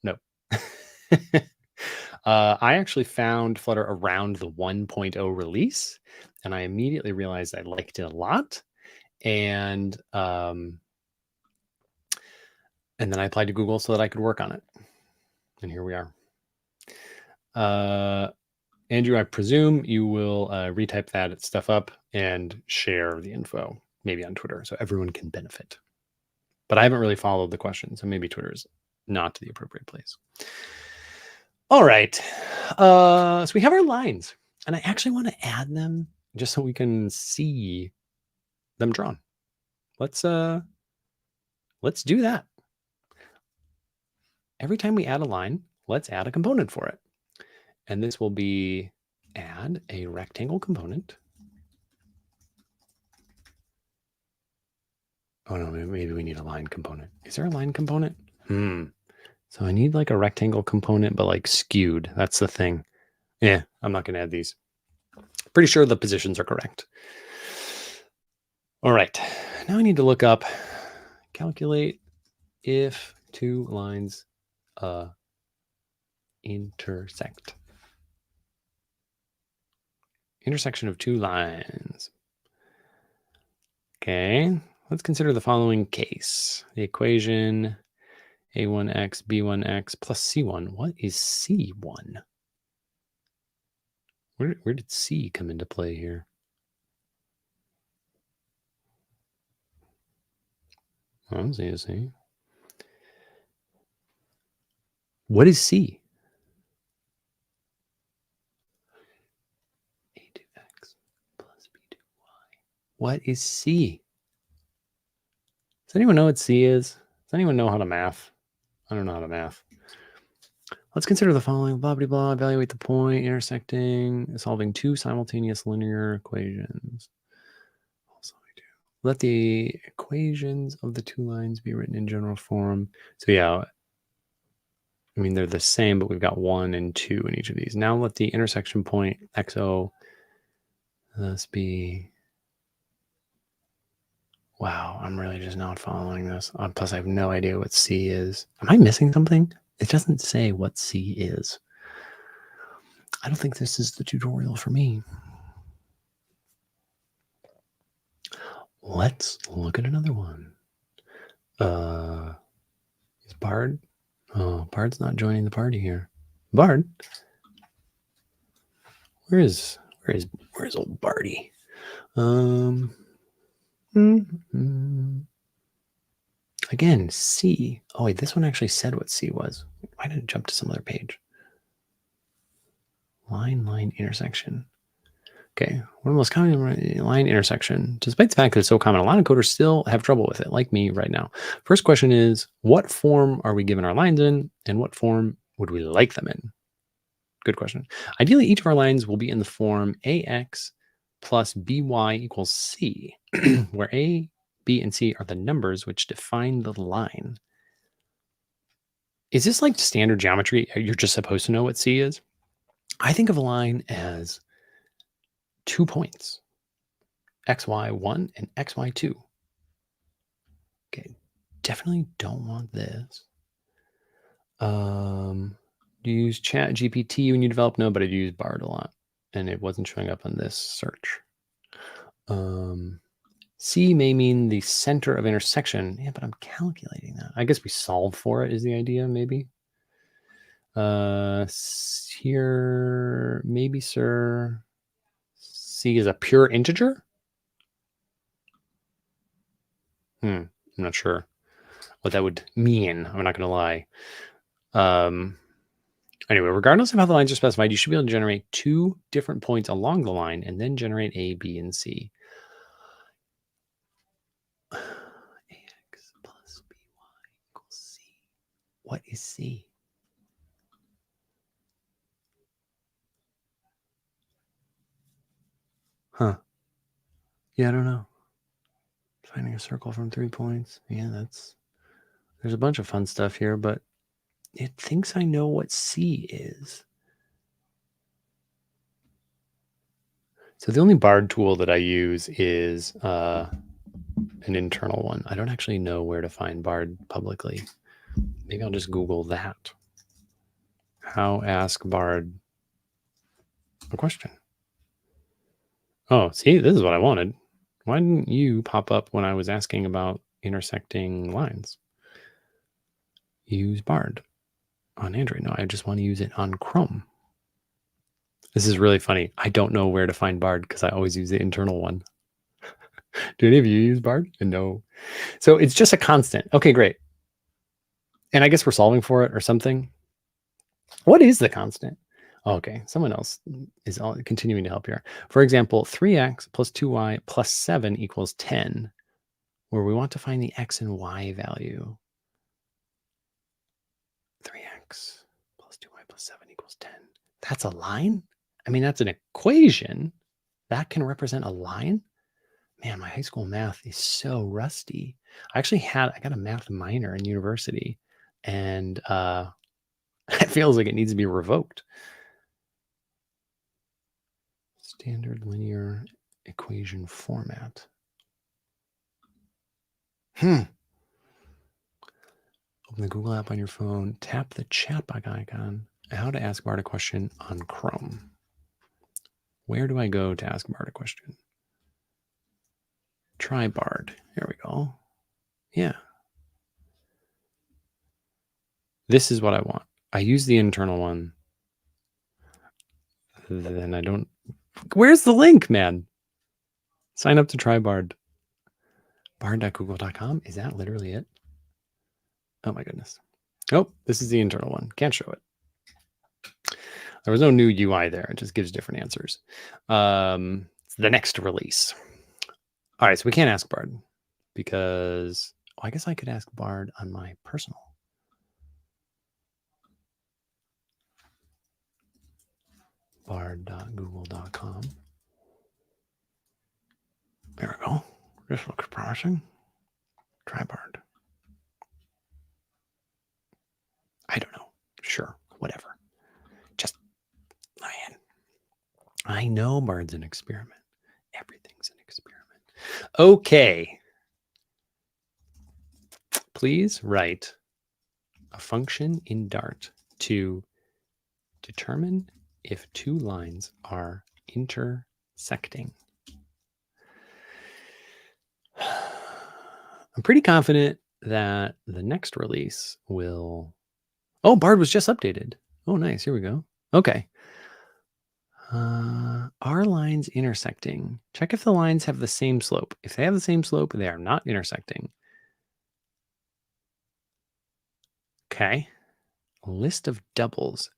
No. I actually found Flutter around the 1.0 release, and I immediately realized I liked it a lot. And then I applied to Google so that I could work on it. And here we are. Andrew, I presume you will retype that stuff up and share the info, maybe on Twitter, so everyone can benefit. But I haven't really followed the question, so maybe Twitter is not the appropriate place. All right. So we have our lines, and I actually want to add them just so we can see them drawn. Let's do that. Every time we add a line, let's add a component for it. And this will be add a rectangle component. Oh no, maybe we need a line component. Is there a line component? So I need like a rectangle component, but like skewed. That's the thing. Yeah, I'm not going to add these. Pretty sure the positions are correct. All right. Now I need to look up, calculate if two lines intersect. Intersection of two lines. Okay. Let's consider the following case. The equation a1x, b1x plus c1. What is c1? Where did c come into play here? I don't see a c. What is c? a2x plus b2y. What is c? Does anyone know what c is? Does anyone know how to math? I don't know how to math. Let's consider the following, blah, blah, blah, evaluate the point intersecting, solving two simultaneous linear equations. Let the equations of the two lines be written in general form. So yeah, I mean, they're the same, but we've got 1 and 2 in each of these. Now let the intersection point XO thus be... Wow, I'm really just not following this. Plus, I have no idea what C is. Am I missing something? It doesn't say what C is. I don't think this is the tutorial for me. Let's look at another one. Is Bard? Oh, Bard's not joining the party here. Bard? Where is old Bardy? Again, C. Oh wait, this one actually said what C was. Why did it jump to some other page? Line intersection. Okay, one of the most common line intersection. Despite the fact that it's so common, a lot of coders still have trouble with it, like me right now. First question is, what form are we given our lines in, and what form would we like them in? Good question. Ideally, each of our lines will be in the form AX plus BY equals C, where A, B, and C are the numbers which define the line. Is this like standard geometry? You're just supposed to know what C is? I think of a line as 2 points, XY1 and XY2. Okay, definitely don't want this. Do you use Chat GPT when you develop? No, but I do use Bard a lot, and it wasn't showing up on this search. C may mean the center of intersection. Yeah, but I'm calculating that. I guess we solve for it is the idea, maybe. Here, maybe, sir. C is a pure integer? I'm not sure what that would mean. I'm not going to lie. Anyway, regardless of how the lines are specified, you should be able to generate 2 different points along the line and then generate A, B, and C. AX plus BY equals C. What is C? Huh. Yeah, I don't know. Finding a circle from 3 points. Yeah, There's a bunch of fun stuff here, but it thinks I know what C is. So the only Bard tool that I use is an internal one. I don't actually know where to find Bard publicly. Maybe I'll just Google that. How ask Bard a question. Oh, see, this is what I wanted. Why didn't you pop up when I was asking about intersecting lines? Use Bard on Android. No, I just want to use it on Chrome. This is really funny. I don't know where to find Bard because I always use the internal one. Do any of you use Bard? No. So it's just a constant. Okay, great. And I guess we're solving for it or something. What is the constant? Okay, someone else is continuing to help here. For example, 3x plus 2y plus 7 equals 10, where we want to find the x and y value. 3x plus 2y plus 7 equals 10. That's a line? I mean, that's an equation. That can represent a line? Man, my high school math is so rusty. I got a math minor in university, and it feels like it needs to be revoked. Standard linear equation format. Open the Google app on your phone, tap the chat icon. How to ask Bard a question on Chrome. Where do I go to ask Bard a question? Try Bard. Here we go. Yeah. This is what I want. I use the internal one. Then I don't. Where's the link, man? Sign up to try Bard. Bard.google.com. Is that literally it? Oh my goodness. Oh, this is the internal one. Can't show it. There was no new UI there. It just gives different answers. It's the next release. All right, so we can't ask Bard because I guess I could ask Bard on my personal. Bard.google.com. There we go. This looks promising. Try Bard. I don't know. Sure, whatever. Just, man, I know Bard's an experiment. Everything's an experiment. Okay. Please write a function in Dart to determine if two lines are intersecting. I'm pretty confident that the next release will... Oh, Bard was just updated. Oh, nice. Here we go. Okay. Are lines intersecting? Check if the lines have the same slope. If they have the same slope, they are not intersecting. Okay. A list of doubles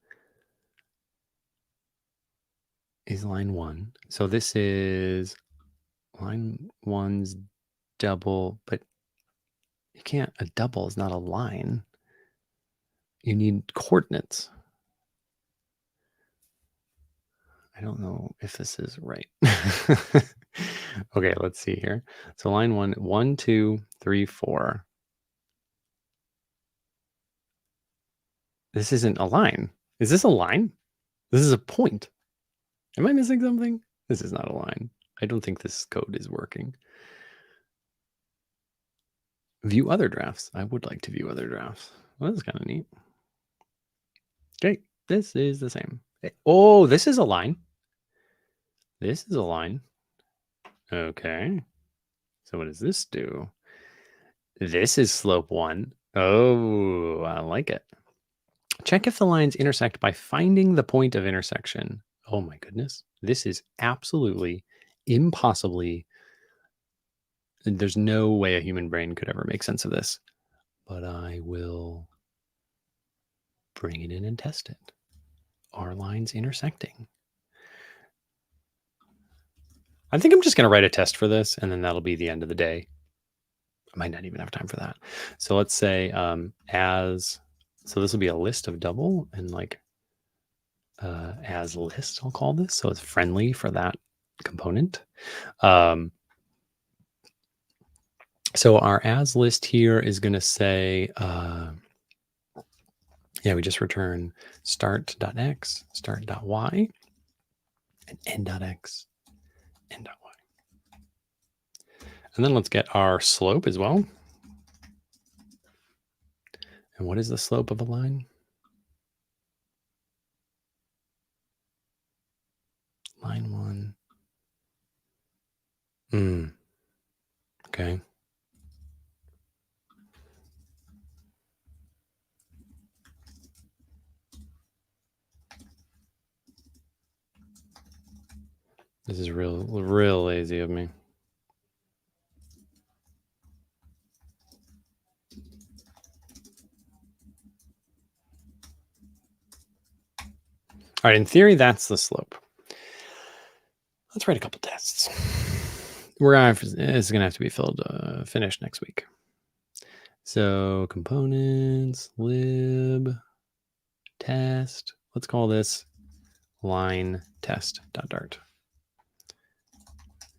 is line 1. So this is line 1's double, but you can't, a double is not a line. You need coordinates. I don't know if this is right. Okay, let's see here. So line 1, 1, 2, 3, 4. This isn't a line. Is this a line? This is a point. Am I missing something? This is not a line. I don't think this code is working. View other drafts. I would like to view other drafts. Well, that's kind of neat. Okay, this is the same. Oh, this is a line. This is a line. Okay. So what does this do? This is slope 1. Oh, I like it. Check if the lines intersect by finding the point of intersection. Oh my goodness. This is absolutely, impossibly, there's no way a human brain could ever make sense of this. But I will bring it in and test it. Are lines intersecting? I think I'm just going to write a test for this, and then that'll be the end of the day. I might not even have time for that. So let's say so this will be a list of double, and like as list, I'll call this. So it's friendly for that component. So our as list here is going to say, we just return start.x, start.y, and end.x, end.y. And then let's get our slope as well. And what is the slope of a line? Line 1. Okay. This is real lazy of me. All right, in theory, that's the slope. Let's write a couple tests. It's gonna have to be finished next week. So components, lib, test. Let's call this line test.dart.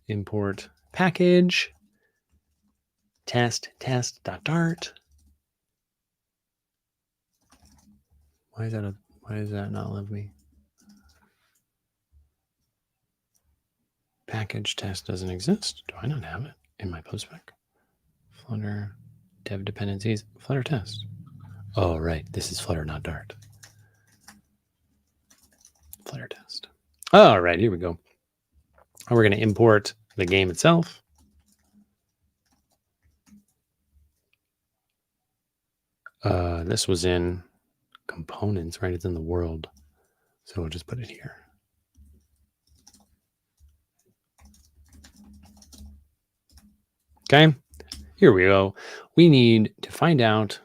Import package test.dart. Why does that not let me? Package test doesn't exist. Do I not have it in my postspec? Flutter dev dependencies, Flutter test. Oh, right. This is Flutter, not Dart. Flutter test. All right, here we go. We're going to import the game itself. This was in components, right? It's in the world. So we'll just put it here. Okay, here we go. We need to find out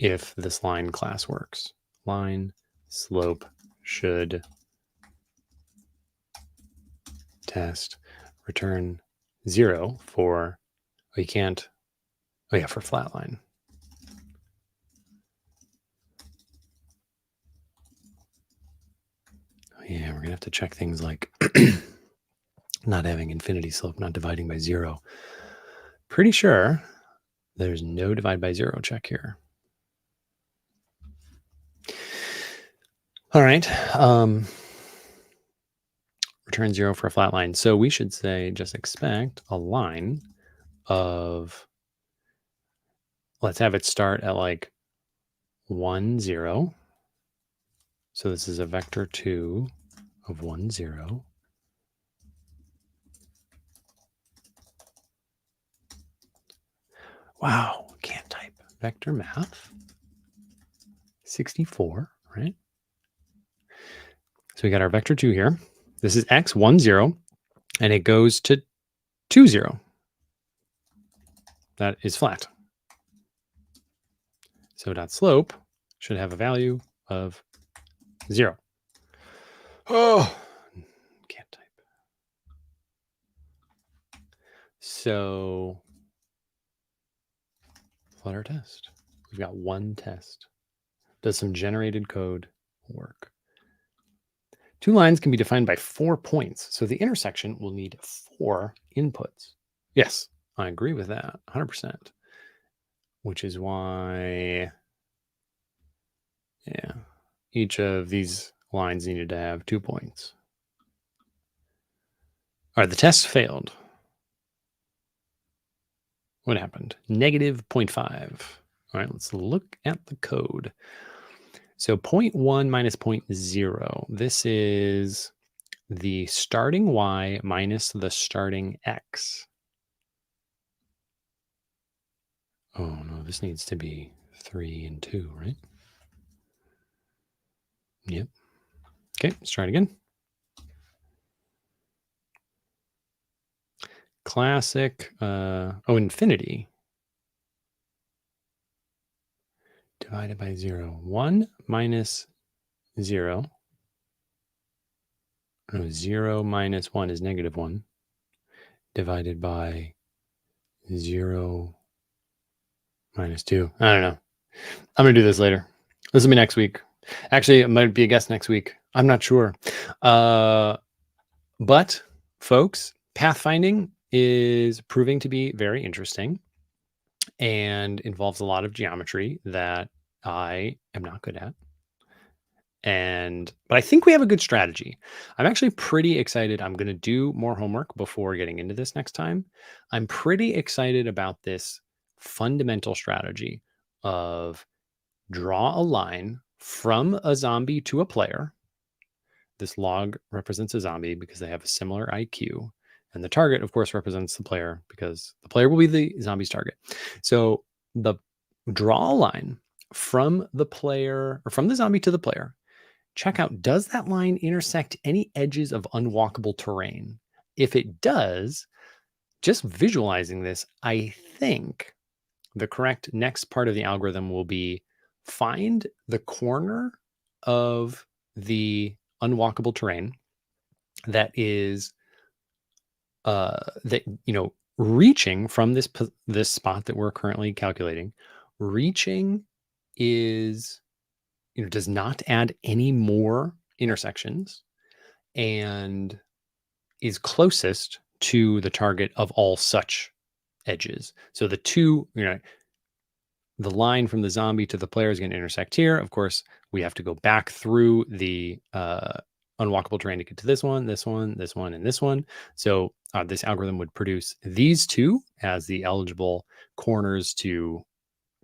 if this line class works. Line slope should test return 0 for, we can't, for flat line. Yeah, we're going to have to check things like not having infinity slope, not dividing by 0. Pretty sure there's no divide by 0 check here. All right. Return 0 for a flat line. So we should say just expect a line of, let's have it start at like 1, 0. So this is a vector 2 of 1, 0. Wow, can't type. Vector math. 64, right? So we got our vector 2 here. This is x, 1, 0, and it goes to 2, 0. That is flat. So dot slope should have a value of 0. Oh, can't type. So Flutter test. We've got one test. Does some generated code work? 2 lines can be defined by 4 points. So the intersection will need 4 inputs. Yes, I agree with that 100%. Which is why, each of these lines needed to have 2 points. All right, the test failed. What happened? Negative 0.5. All right, let's look at the code. So 0.1 minus 0.0. This is the starting y minus the starting x. Oh, no, this needs to be 3 and 2, right? Yep. Okay, let's try it again. Classic, infinity. Divided by 0. 1 minus 0. No, 0 minus 1 is negative 1. Divided by 0 minus 2. I don't know. I'm going to do this later. This will be next week. Actually, it might be a guest next week. I'm not sure. But, folks, pathfinding is proving to be very interesting and involves a lot of geometry that I am not good at. But I think we have a good strategy. I'm actually pretty excited. I'm going to do more homework before getting into this next time. I'm pretty excited about this fundamental strategy of draw a line from a zombie to a player. This log represents a zombie because they have a similar IQ. And the target, of course, represents the player because the player will be the zombie's target. So the draw a line from the player or from the zombie to the player. Check out, does that line intersect any edges of unwalkable terrain? If it does, just visualizing this, I think the correct next part of the algorithm will be find the corner of the unwalkable terrain that is reaching from this spot that we're currently calculating. Reaching is does not add any more intersections and is closest to the target of all such edges. So the two, the line from the zombie to the player is going to intersect here. Of course, we have to go back through the unwalkable terrain to get to this one, this one, this one, and this one. So this algorithm would produce these two as the eligible corners to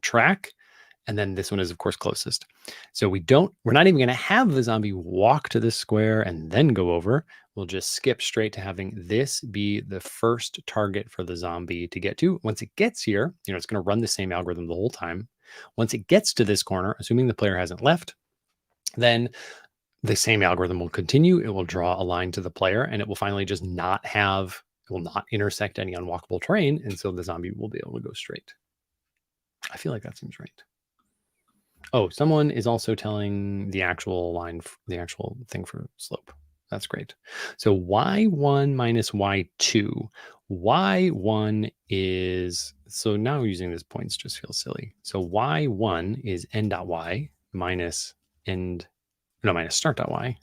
track. And then this one is, of course, closest. So we're not even going to have the zombie walk to this square and then go over. We'll just skip straight to having this be the first target for the zombie to get to. Once it gets here, it's going to run the same algorithm the whole time. Once it gets to this corner, assuming the player hasn't left, then the same algorithm will continue. It will draw a line to the player and it will finally just it will not intersect any unwalkable terrain. And so the zombie will be able to go straight. I feel like that seems right. Oh, someone is also telling the actual line, the actual thing for slope. That's great. So y1 minus y2. Y1 is, so now using these points just feels silly. So y1 is n.y minus start.y.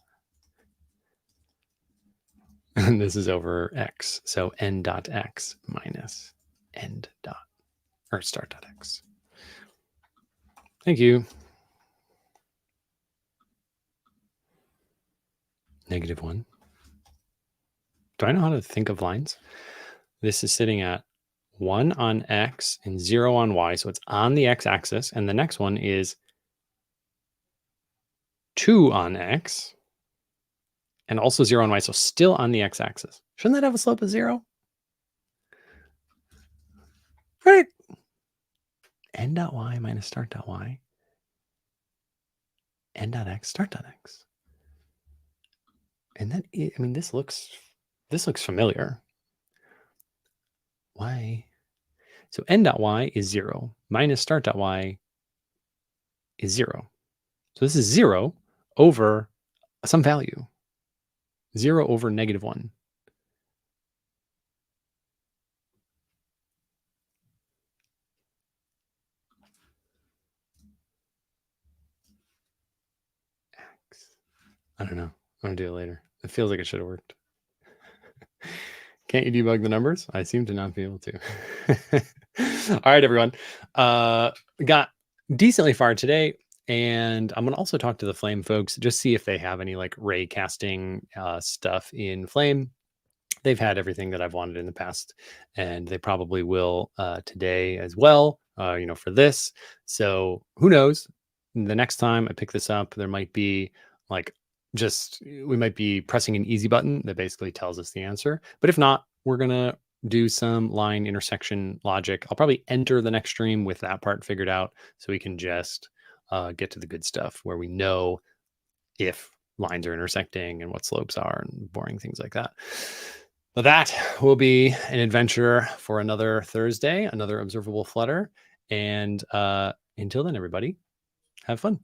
And this is over x. So n.x minus start.x. Thank you. -1. Do I know how to think of lines? This is sitting at 1 on x and 0 on y. So it's on the x-axis. And the next one is 2 on x and also 0 on y. So still on the x-axis. Shouldn't that have a slope of 0? Right. n.y minus start.y. n.x start.x. And that, this looks familiar. Y. So n.y is 0 minus start.y is 0. So this is 0 over some value. 0 over -1. X. I don't know. I'm going to do it later. It feels like it should have worked. Can't you debug the numbers? I seem to not be able to. All right, everyone. Got decently far today. And I'm going to also talk to the Flame folks, just see if they have any like Raycasting stuff in Flame. They've had everything that I've wanted in the past, and they probably will today as well, for this. So who knows? The next time I pick this up, there might be we might be pressing an easy button that basically tells us the answer. But if not, we're going to do some line intersection logic. I'll probably enter the next stream with that part figured out so we can just get to the good stuff where we know if lines are intersecting and what slopes are and boring things like that. But that will be an adventure for another Thursday, another Observable Flutter. And until then, everybody, have fun.